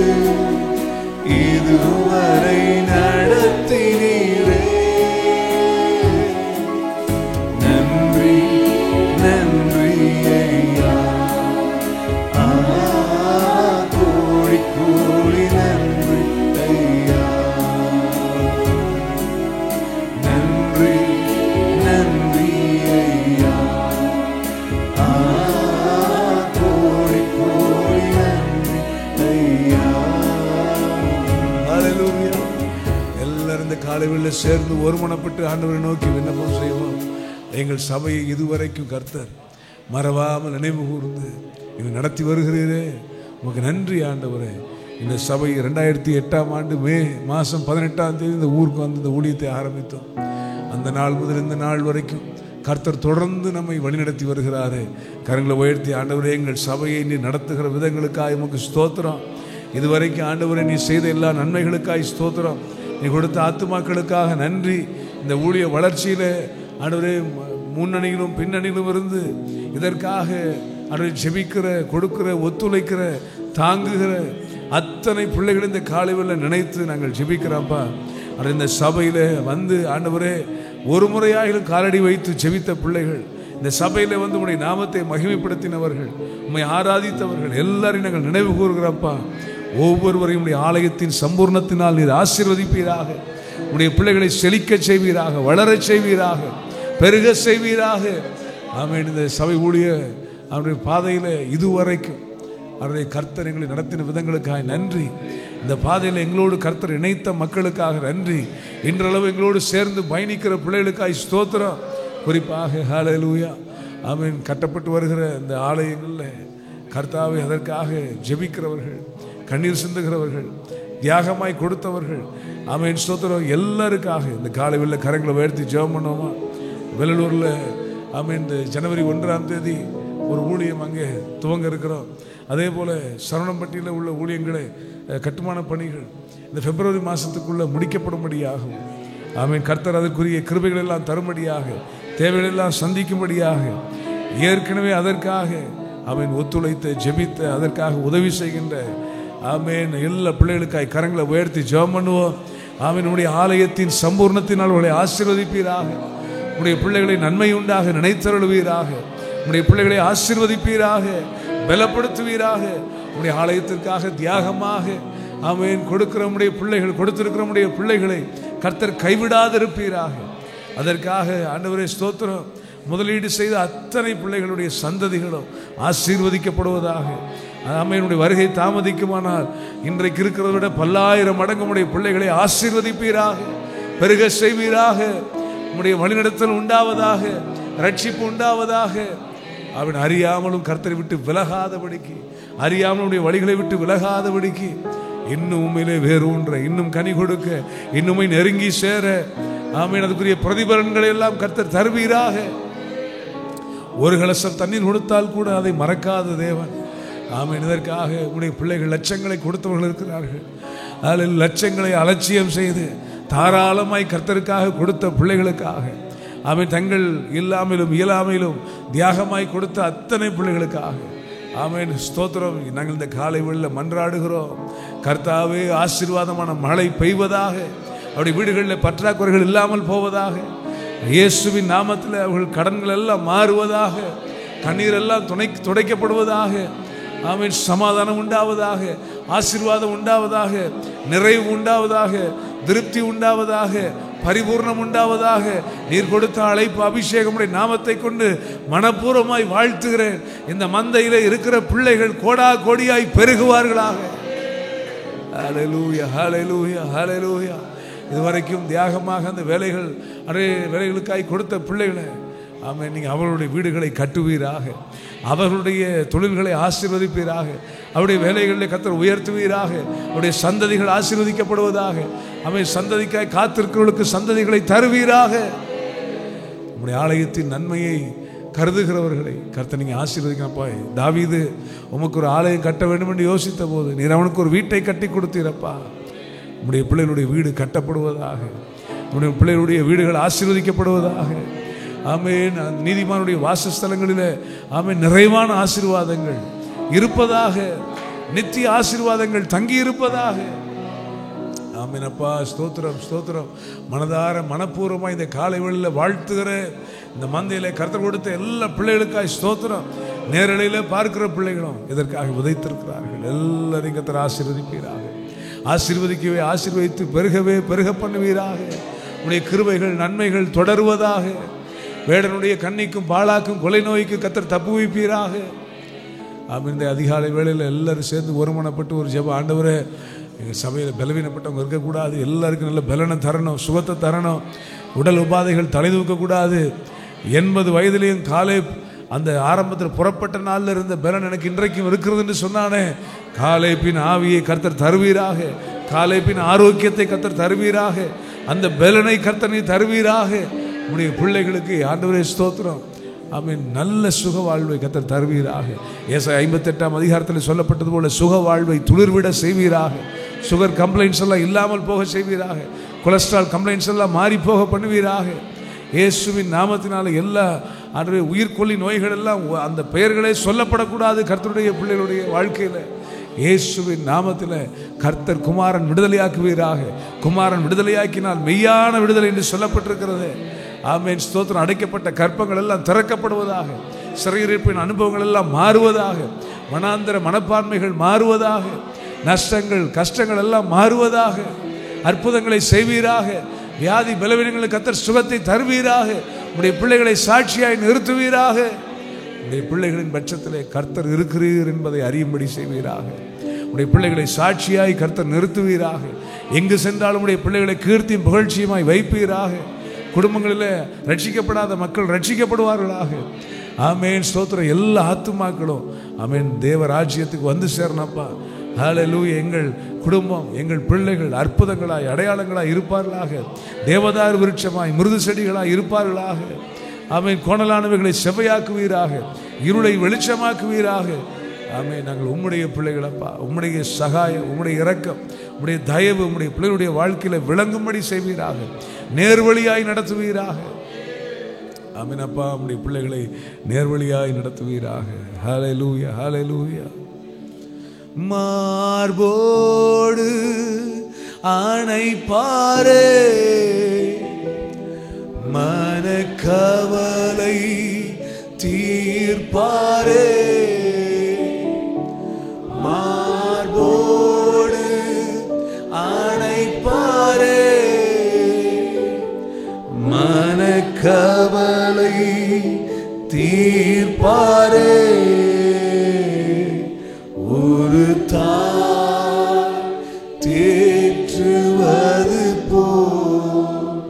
இதுவரை நடத்தினீரே. நன்றி நன்றி ஐயா, கோடி கோடி நன்றி ஐயா. நன்றி நன்றி ஐயா, கோடி கோடி நன்றி ஐயா. ஹல்லேலூயா. எல்லாரும் இந்த காலையில சேர்ந்து ஒருமனப்பட்டு ஆண்டவரை நோக்கி விண்ணப்பம் செய்வோம். எங்கள் சபையை இதுவரைக்கும் கர்த்தர் மறவாமல் நினைவு கூர்ந்து இது நடத்தி வருகிறீரே, உமக்கு நன்றி ஆண்டவரே. இந்த சபை 2008ஆம் ஆண்டு மே மாதம் 18ஆம் தேதி இந்த ஊருக்கு வந்து இந்த ஊழியத்தை ஆரம்பித்தோம். அந்த நாள் முதல் இந்த நாள் வரைக்கும் கர்த்தர் தொடர்ந்து நம்மை வழிநடத்தி வருகிறாரே. கரங்களை உயர்த்தி ஆண்டவரே, எங்கள் சபையை நீ நடத்துகிற விதங்களுக்காக உமக்கு ஸ்தோத்திரம். இதுவரைக்கும் ஆண்டவரே நீ செய்த எல்லா நன்மைகளுக்காக ஸ்தோத்திரம். நீ கொடுத்த ஆத்துமாக்களுக்காக நன்றி. இந்த ஊழிய வளர்ச்சியில் ஆண்டவரே முன்னணியிலும் பின்னணியிலும் இருந்து இதற்காக ஆண்டவரே ஜெபிக்கிற, கொடுக்கிற, ஒத்துழைக்கிற, தாங்குகிற அத்தனை பிள்ளைகள் இந்த காலையில் நினைத்து நாங்கள் ஜெபிக்கிறோம்ப்பா. இந்த சபையில் வந்து ஆண்டவரே ஒரு முறையாக காலடி வைத்து ஜெபித்த பிள்ளைகள் இந்த சபையில வந்து உம்முடைய நாமத்தை மகிமைப்படுத்தினவர்கள், உம்மை ஆராதித்தவர்கள் எல்லாரையும் நாங்கள் நினைவு கூறுகிறப்பா. ஒவ்வொருவரையும் உடைய ஆலயத்தின் சம்பூர்ணத்தினால் நீர் ஆசீர்வதிப்பீராக. உடைய பிள்ளைகளை செழிக்க செய்வீராக, வளர செய்வீராக, பெருக செய்வீராக. ஆமென். இந்த சபை ஊழிய அவருடைய பாதையில இதுவரைக்கும் அவருடைய கர்த்தர் எங்களை நடத்தின விதங்களுக்காக நன்றி. இந்த பாதையில் எங்களோடு கர்த்தர் இணைத்த மக்களுக்காக நன்றி. இன்றளவு எங்களோடு சேர்ந்து பயணிக்கிற பிள்ளைகளுக்காக ஸ்தோத்திரம். குறிப்பாக ஹல்லேலூயா ஆமென் கட்டப்பட்டு வருகிற இந்த ஆலயங்களில் கர்த்தாவை அதற்காக ஜெபிக்கிறவர்கள், கண்ணீர் சிந்துகிறவர்கள், தியாகமாய் கொடுத்தவர்கள், ஆமென் ஸ்தோத்திரம். எல்லாருக்காக இந்த காலை வெள்ள கரங்களை உயர்த்தி ஜெபம் பண்ணுவோமா? வெள்ளலூரில் ஆமென் இந்த ஜனவரி 1ஆம் தேதி ஒரு ஊழியம் அங்கே துவங்க இருக்கிறோம். அதே போல் சரவணம்பட்டியில் உள்ள ஊழியங்களை கட்டுமான பணிகள் இந்த பிப்ரவரி மாதத்துக்குள்ளே முடிக்கப்படும்படியாகும். ஆமென் கர்த்தர் அதற்குரிய கிருபைகள் எல்லாம் தரும்படியாக, தேவைகள் எல்லாம் சந்திக்கும்படியாக, ஏற்கனவே அதற்காக ஆமென் ஒத்துழைத்த ஜெபித்த அதற்காக உதவி செய்கின்ற ஆமென் எல்லா பிள்ளைகளுக்காய் கரங்களை உயர்த்தி ஜெபம் பண்ணுவோம். ஆமென் நம்முடைய ஆலயத்தின் சம்பூர்ணத்தினால் அவர்களை ஆசீர்வதிப்பீராக. உடைய பிள்ளைகளை நன்மை உண்டாக நினைத்தருளுவீராக. உடைய பிள்ளைகளை ஆசீர்வதிப்பீராக, பலப்படுத்துவீராக. உடைய ஆலயத்திற்காக தியாகமாக ஆமென் கொடுக்கிற உடைய பிள்ளைகள், கொடுத்திருக்கிற உடைய பிள்ளைகளை கர்த்தர் கைவிடாதிருப்பீராக. அதற்காக ஆண்டவரே ஸ்தோத்திரம். முதலீடு செய்த அத்தனை பிள்ளைகளுடைய சந்ததிகளும் ஆசீர்வதிக்கப்படுவதாக. ஆமெனுடைய வருகை தாமதிக்குமானால் இன்றைக்கு இருக்கிறத விட பல்லாயிரம் மடங்கு உடைய பிள்ளைகளை ஆசீர்வதிப்பீராக, பெருக செய்வீராக. உடைய வழிநடத்தல் உண்டாவதாக, ரட்சிப்பு உண்டாவதாக. அவன் அறியாமலும் கர்த்தரை விட்டு விலகாதபடிக்கு, அறியாமலுடைய வழிகளை விட்டு விலகாதபடிக்கு, இன்னும் உண்மையிலே வேறொன்ற, இன்னும் கனி கொடுக்க, இன்னுமே நெருங்கி சேர ஆமென் அதுக்குரிய பிரதிபலன்களை எல்லாம் கர்த்தர் தருவீராக. ஒரு கலசம் தண்ணீர் கொடுத்தால் கூட அதை மறக்காத தேவன். ஆமென். இதற்காக உடைய பிள்ளைகள் லட்சங்களை கொடுத்தவர்கள் இருக்கிறார்கள். அதில் லட்சங்களை அலட்சியம் செய்து தாராளமாய் கர்த்தருக்காக கொடுத்த பிள்ளைகளுக்காக, ஆமென் தங்கள் இல்லாமலும் இயலாமையிலும் தியாகமாய் கொடுத்த அத்தனை பிள்ளைகளுக்காக ஆமென் ஸ்தோத்திரம். நாங்கள் இந்த காலை வேளையில் மன்றாடுகிறோம். கர்த்தாவே ஆசீர்வாதமான மழை பெய்வதாக, அவருடைய வீடுகளில் பற்றாக்குறைகள் இல்லாமல் போவதாக, இயேசுவின் நாமத்தில் அவர்கள் கடன்கள் எல்லாம் மாறுவதாக, கண்ணீர் எல்லாம் துடைக்கப்படுவதாக. ஆமென் சமாதானம் உண்டாவதாக, ஆசீர்வாதம் உண்டாவதாக, நிறைவு உண்டாவதாக, திருப்தி உண்டாவதாக, பரிபூர்ணம் உண்டாவதாக. நீர் கொடுத்த அழைப்பு அபிஷேகமுடைய நாமத்தை கொண்டு மனப்பூர்வமாய் வாழ்த்துகிறேன். இந்த மந்தையிலே இருக்கிற பிள்ளைகள் கோடா கோடியாய் பெருகுவார்களாக. ஹல்லேலூயா ஹல்லேலூயா ஹல்லேலூயா. இதுவரைக்கும் தியாகமாக அந்த வேலைகளுக்காய் கொடுத்த பிள்ளைகளை ஆமென் நீங்கள் அவர்களுடைய வீடுகளை கட்டுவீராக, அவர்களுடைய தொழில்களை ஆசீர்வதிப்பீராக, அவருடைய வேலைகளில் கர்த்தர் உயர்த்துவீராக. அவருடைய சந்ததிகள் ஆசீர்வதிக்கப்படுவதாக. அவன் சந்ததிக்காய் காத்திருக்கிறவர்களுக்கு சந்ததிகளை தருவீராக. நம்முடைய ஆலயத்தின் நன்மையை கருதுகிறவர்களை கர்த்தர் நீங்கள் ஆசீர்வதிக்கப்பா. தாவீது உமக்கு ஒரு ஆலயம் கட்ட வேண்டும் என்று யோசித்த போது நீர் அவனுக்கு ஒரு வீட்டை கட்டி கொடுத்தீரப்பா. நம்முடைய பிள்ளைகளுடைய வீடு கட்டப்படுவதாக, நம்முடைய பிள்ளைகளுடைய வீடுகள் ஆசீர்வதிக்கப்படுவதாக. ஆமென். நீதிமானுடைய வாசஸ்தலங்களில் ஆமென் நிறைவான ஆசீர்வாதங்கள் இருப்பதாக, நித்திய ஆசீர்வாதங்கள் தங்கி இருப்பதாக. ஆமென் அப்பா ஸ்தோத்திரம் ஸ்தோத்திரம். மனதார மனப்பூர்வமாக இந்த காலை வேளையில் வாழ்த்துகிற இந்த மந்தையில் கர்த்தர் கொடுத்த எல்லா பிள்ளைகளுக்காய் ஸ்தோத்திரம். நேரலையில் பார்க்கிற பிள்ளைகளும் இதற்காக உதைத்திருக்கிறார்கள். எல்லாரையும் கர்த்தர் ஆசீர்வதிப்பீராக. ஆசீர்வதிக்கவே ஆசீர்வதித்து பெருகவே பெருக பண்ணுவீராக. உடைய கிருபைகள் நன்மைகள் தொடருவதாக. வேடனுடைய கண்ணிக்கும் பாழாக்கும் கொலை நோய்க்கு கர்த்தர் தப்புவிப்பீராக. இந்த அதிகாலை வேளையில் எல்லாரும் சேர்ந்து ஒருமனப்பட்டு ஒரு ஜெபம். ஆண்டவரே எங்கள் சபையில் பலவீனப்பட்டவங்க இருக்கக்கூடாது, எல்லாருக்கும் நல்ல பலனை தரணும், சுகத்தை தரணும், உடல் உபாதைகள் தலை தூக்கக்கூடாது. 80 வயதிலையும் காலை அந்த ஆரம்பத்தில் புறப்பட்ட நாளில் இருந்த பலன் எனக்கு இன்றைக்கும் இருக்கிறது என்று சொன்னானே. காலை பின் ஆவியை கர்த்தர் தருவீராக, காலை பின் ஆரோக்கியத்தை கர்த்தர் தருவீராக, அந்த பலனை கர்த்தர் நீ தருவீராக. உடைய பிள்ளைகளுக்கு ஆண்டவரே ஸ்தோத்திரம். ஆமென். நல்ல சுக வாழ்வை கர்த்தர் தருவீராக. ஏசாயா 58ஆம் அதிகாரத்தில் சொல்லப்பட்டது போல சுக வாழ்வை துளிர்விட செய்வீராக. சுகர் கம்ப்ளைண்ட்ஸ் எல்லாம் இல்லாமல் போக செய்வீராக. கொலஸ்ட்ரால் கம்ப்ளைண்ட்ஸ் எல்லாம் மாறி போக பண்ணுவீராக. இயேசுவின் நாமத்தினால எல்லா அன்றைய உயிர்கொல்லி நோய்கள் எல்லாம் அந்த பெயர்களே சொல்லப்படக்கூடாது கர்த்தருடைய பிள்ளைகளுடைய வாழ்க்கையில். இயேசுவின் நாமத்தில் கர்த்தர் குமாரன் விடுதலையாக்குவீராக. குமாரன் விடுதலையாக்கினால் மெய்யான விடுதலை என்று சொல்லப்பட்டிருக்கிறது. ஆமென். ஸ்தோத்திரம். அடைக்கப்பட்ட கற்பங்கள் எல்லாம் திறக்கப்படுவதாக. சிறையிருப்பின் அனுபவங்கள் எல்லாம் மாறுவதாக. மனாந்தர மனப்பான்மைகள் மாறுவதாக. நஷ்டங்கள் கஷ்டங்கள் எல்லாம் மாறுவதாக. அற்புதங்களை செய்வீராக. வியாதி பலவீனங்களுக்கு கர்த்தர் சுகத்தை தருவீராக. உடைய பிள்ளைகளை சாட்சியாய் நிறுத்துவீராக. உடைய பிள்ளைகளின் பட்சத்திலே கர்த்தர் இருக்கிறீர் என்பதை அறியும்படி செய்வீராக. உடைய பிள்ளைகளை சாட்சியாய் கர்த்தர் நிறுத்துவீராக. எங்கு சென்றாலும் உடைய பிள்ளைகளை கீர்த்தியும் புகழ்ச்சியுமாய் வைப்பீராக. குடும்பங்களில் ரட்சிக்கப்படாத மக்கள் ரட்சிக்கப்படுவார்களாக. ஆமென். ஸ்தோத்திரம். எல்லா ஆத்துமாக்களும் ஆமென் தேவ ராஜ்யத்துக்கு வந்து சேரணும்ப்பா. ஹல்லேலூயா. எங்கள் குடும்பம் எங்கள் பிள்ளைகள் அற்புதங்களாய் அடையாளங்களாய் இருப்பார்களாக. தேவதாரு விருட்சமாய் மிருது செடிகளாய் இருப்பார்களாக. ஆமென். கோணலானவைகளை செவ்வையாக்குவீராக. இருளை வெளிச்சமாக்குவீராக. ஆமென். நாங்கள் உம்முடைய பிள்ளைகளப்பா. உம்முடைய சகாயம், உம்முடைய இரக்கம், உம்முடைய தயவு உம்முடைய பிள்ளைகளுடைய வாழ்க்கையில விளங்கும்படி செய்வீராக. நேர்வழியாய் நடத்துவீராக. ஆமென் அப்பா. உம்முடைய பிள்ளைகளை நேர்வழியாய் நடத்துவீராக. ஹல்லேலூயா, ஹல்லேலூயா. மார்போடு அணைப்பாரே, மனக்கவலை தீர்ப்பாரே. மார்போடு அணைப்பாரே, மனக்கவலை தீர்ப்பாரே. ஒரு தாய் தேற்றுவது போல்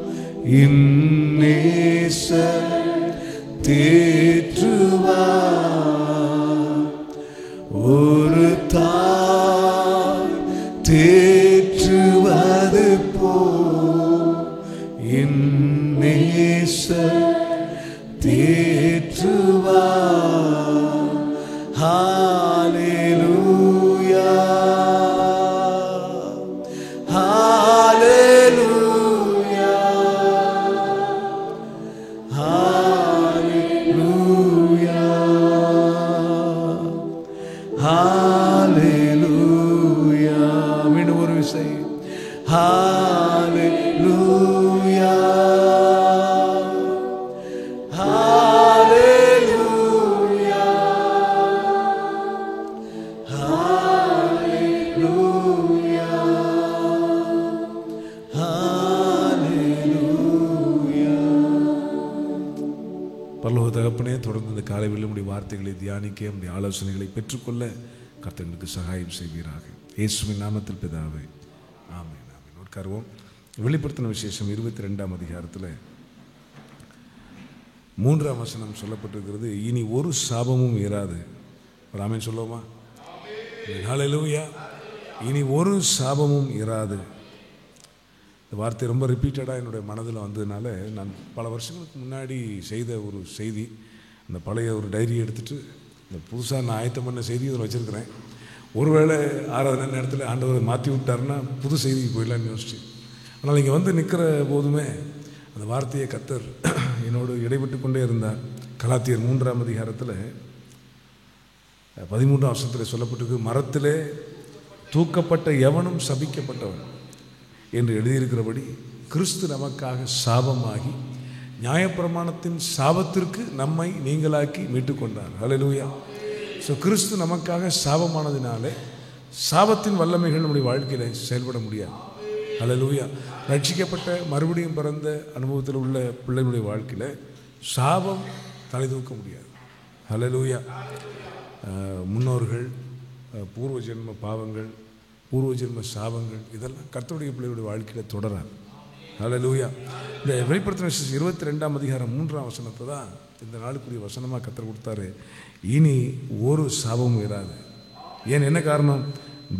இந்நேசர் தேற்றுவார். ஒரு தாய் தேற்றுவது போல் இந்நேசர் தேற்றுவார். ஹல்லேலூயா, ஹல்லேலூயா, ஹல்லேலூயா, ஹல்லேலூயா. மீண்டும் ஒரு விசை. ஹல்லேலூயா, ஹல்லேலூயா, ஹல்லேலூயா, ஹல்லேலூயா. பரலோக தகப்பனே, தொடர்ந்து இந்த காலை வேளையில் உம்முடைய வார்த்தைகளை தியானிக்க, உம்முடைய ஆலோசனைகளை பெற்றுக்கொள்ள கர்த்தர் எங்களுக்கு சகாயம் செய்வீராக. இயேசுவின் நாமத்தில் பிதாவே, ஆமென், ஆமென். உட்காருவோம். வெளிப்படுத்தின விசேஷம் 22ஆம் அதிகாரத்தில் 3ஆம் வசனம் சொல்லப்பட்டிருக்கிறது. இனி ஒரு சாபமும் இராது. ஒரு ஆமென் சொல்லுவோமா? ஹல்லேலூயா. இனி ஒரு சாபமும் இராது. இந்த வார்த்தை ரொம்ப ரிப்பீட்டடாக என்னுடைய மனதில் வந்ததுனால நான் பல வருஷங்களுக்கு முன்னாடி செய்த ஒரு செய்தி, அந்த பழைய ஒரு டைரி எடுத்துகிட்டு இந்த புதுசாக நான் ஆயத்தம் பண்ண செய்தி அதில் வச்சுருக்கிறேன். ஒருவேளை ஆராதனை நேரத்தில் ஆண்டவர் மாற்றி விட்டாருன்னா புது செய்திக்கு போயிடலான்னு யோசிச்சு, ஆனால் இங்கே வந்து நிற்கிற போதுமே அந்த வார்த்தையை கர்த்தர் என்னோடு இடைப்பட்டு கொண்டே இருந்தார். கலாத்தியர் 3ஆம் அதிகாரத்தில் 13ஆம் வசனத்தில் சொல்லப்பட்டிருக்கு, மரத்திலே தூக்கப்பட்ட எவனும் சபிக்கப்பட்டவன் என்று எழுதியிருக்கிறபடி கிறிஸ்து நமக்காக சாபமாகி நியாயப்பிரமாணத்தின் சாபத்திற்கு நம்மை நீங்களாக்கி மீட்டுக்கொண்டார். ஹல்லேலூயா. ஸோ கிறிஸ்து நமக்காக சாபமானதினாலே சாபத்தின் வல்லமைகள் நம்முடைய வாழ்க்கையில் செயல்பட முடியாது. ஹல்லேலூயா. ரட்சிக்கப்பட்ட மறுபடியும் பிறந்த அனுபவத்தில் உள்ள பிள்ளைகளுடைய வாழ்க்கையில் சாபம் தலை தூக்க முடியாது. ஹல்லேலூயா. முன்னோர்கள், பூர்வ ஜென்ம பாவங்கள், பூர்வ ஜென்ம சாபங்கள் இதெல்லாம் கர்த்தருடைய பிள்ளைகளுடைய வாழ்க்கையில் தொடராது. ஹல்லேலூயா. இந்த வெளிப்படுத்தின 22ஆம் அதிகாரம் 3ஆம் வசனத்தை தான் இந்த நாளுக்குரிய வசனமாக கர்த்தர் கொடுத்தாரு. இனி ஒரு சாபமும் இராது. ஏன், என்ன காரணம்?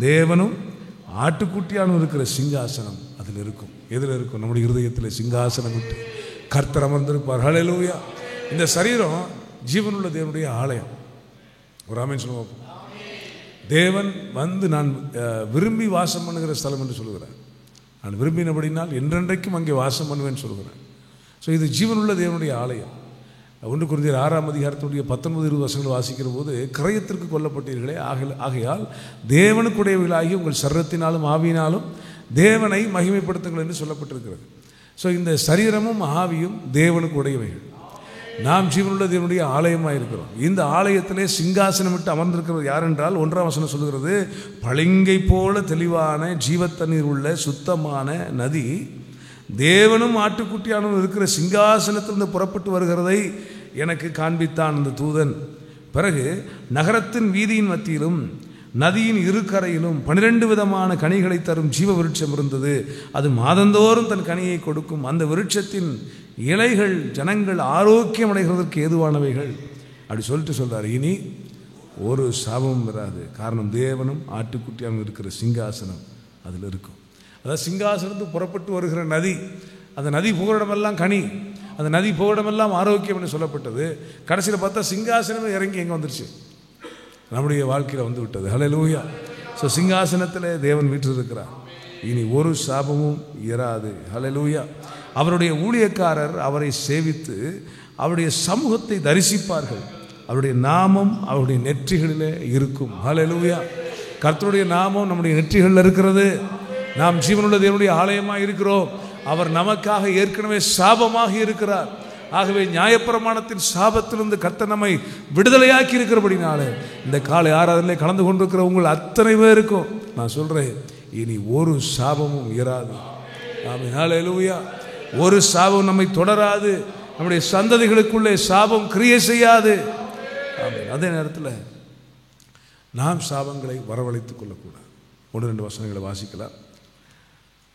தேவனும் ஆட்டுக்குட்டியானும் இருக்கிற சிங்காசனம் அதில் இருக்கும். எதில் இருக்கும்? நம்முடைய இருதயத்தில் சிங்காசனம் விட்டு கர்த்தர் அமர்ந்திருப்பார். ஹல்லேலூயா. இந்த சரீரம் ஜீவனுள்ள தேவனுடைய ஆலயம். ஒரு ஆமென் சொல்லுவோம். தேவன் வந்து நான் விரும்பி வாசம் பண்ணுகிற ஸ்தலம் என்று சொல்லுகிறார். நான் விரும்பினபடினால் என்றென்றைக்கும் அங்கே வாசம் பண்ணுவேன்னு சொல்லுகிறேன். ஸோ இது ஜீவனுள்ள தேவனுடைய ஆலயம். 1 கொரிந்தியர் 6ஆம் அதிகாரத்துடைய 19-20 வசனங்கள் வாசிக்கிற போது, கிரயத்திற்கு கொல்லப்பட்டீர்களே, ஆகையால் தேவனுக்குடையவர்களாகி உங்கள் சரீரத்தினாலும் ஆவியினாலும் தேவனை மகிமைப்படுத்துங்கள் என்று சொல்லப்பட்டிருக்கிறது. ஸோ இந்த சரீரமும் ஆவியும் தேவனுக்கு உடையவைகள். நாம் ஜீவனுள்ள தேவனுடைய ஆலயமாக இருக்கிறோம். இந்த ஆலயத்திலே சிங்காசனம் விட்டு அமர்ந்திருக்கிறது யார் என்றால் 1ஆம் வசனம் சொல்லுகிறது, பளிங்கை போல தெளிவான ஜீவத்தண்ணீர் உள்ள சுத்தமான நதி தேவனும் ஆட்டுக்குட்டியானவரும் இருக்கிற சிங்காசனத்திலிருந்து புறப்பட்டு வருகிறதை எனக்கு காண்பித்தான் அந்த தூதன். பிறகு நகரத்தின் வீதியின் மத்தியிலும் நதியின் இரு கரையிலும் 12 விதமான கனிகளை தரும் ஜீவ விருட்சம் இருந்தது. அது மாதந்தோறும் தன் கனியை கொடுக்கும். அந்த விருட்சத்தின் இலைகள் ஜனங்கள் ஆரோக்கியம் அடைகிறதற்கு ஏதுவானவைகள். அப்படி சொல்லிட்டு சொல்றாரு, இனி ஒரு சாபமும் வராது. காரணம் தேவனும் ஆட்டுக்குட்டியாகவும் இருக்கிற சிங்காசனம் அதில் இருக்கும். அதாவது சிங்காசனத்துக்கு புறப்பட்டு வருகிற நதி, அந்த நதி புகலிடமெல்லாம் கனி, அந்த நதி புகலிடமெல்லாம் ஆரோக்கியம் என்று சொல்லப்பட்டது. கடைசியில் பார்த்தா சிங்காசனமே இறங்கி எங்கே வந்துருச்சு? நம்முடைய வாழ்க்கையில் வந்து விட்டது. ஹல்லேலூயா. ஸோ சிங்காசனத்தில் தேவன் வீற்றிருக்கிறார். இனி ஒரு சாபமும் இராது. ஹல்லேலூயா. அவருடைய ஊழியக்காரர் அவரை சேவித்து அவருடைய சமூகத்தை தரிசிப்பார்கள். அவருடைய நாமம் அவருடைய நெற்றிகளிலே இருக்கும். ஹல்லேலூயா. கர்த்தருடைய நாமம் நம்முடைய நெற்றிகளில் இருக்கிறது. நாம் ஜீவனுள்ள தேவனுடைய ஆலயமாக இருக்கிறோம். அவர் நமக்காக ஏற்கனவே சாபமாக இருக்கிறார். ஆகவே நியாயப்பிரமாணத்தின் சாபத்திலிருந்து கர்த்தர் நம்மை விடுதலையாக்கி இருக்கிறபடினாலே இந்த காலை ஆராதனையிலே கலந்து கொண்டிருக்கிற உங்கள் அத்தனை பேருக்கும் நான் சொல்றேன், இனி ஒரு சாபமும் இராது. ஆமென். ஹல்லேலூயா. ஒரு சாபம் நம்மை தொடராது. நம்முடைய சந்ததிகளுக்குள்ளே சாபம் கிரியை செய்யாது. ஆமென். அதே நேரத்தில் நாம் சாபங்களை வரவழைத்துக் கொள்ளக்கூடாது. 1-2 வசனங்களை வாசிக்கலாம்.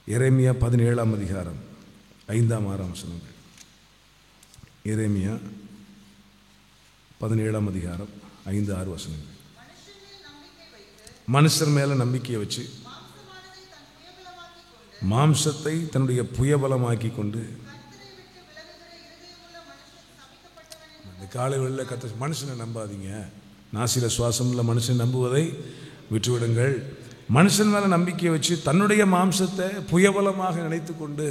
எரேமியா 17ஆம் அதிகாரம் 5ஆம் 6ஆம் வசனங்கள். எரேமியா 17ஆம் அதிகாரம் 5-6 வசனங்கள். மனுஷர் மேல நம்பிக்கையை வச்சு மாம்சத்தை தன்னுடைய புயபலமாக்கி கொண்டு இந்த காலை வேளையில கர்த்தர், மனுஷனை நம்பாதீங்க. நாசில சுவாசம் உள்ள மனுஷன் நம்புவதை விட்டுவிடுங்கள். மனுஷன் மேல நம்பிக்கையை வச்சு தன்னுடைய மாம்சத்தை புயபலமாக நினைத்து கொண்டு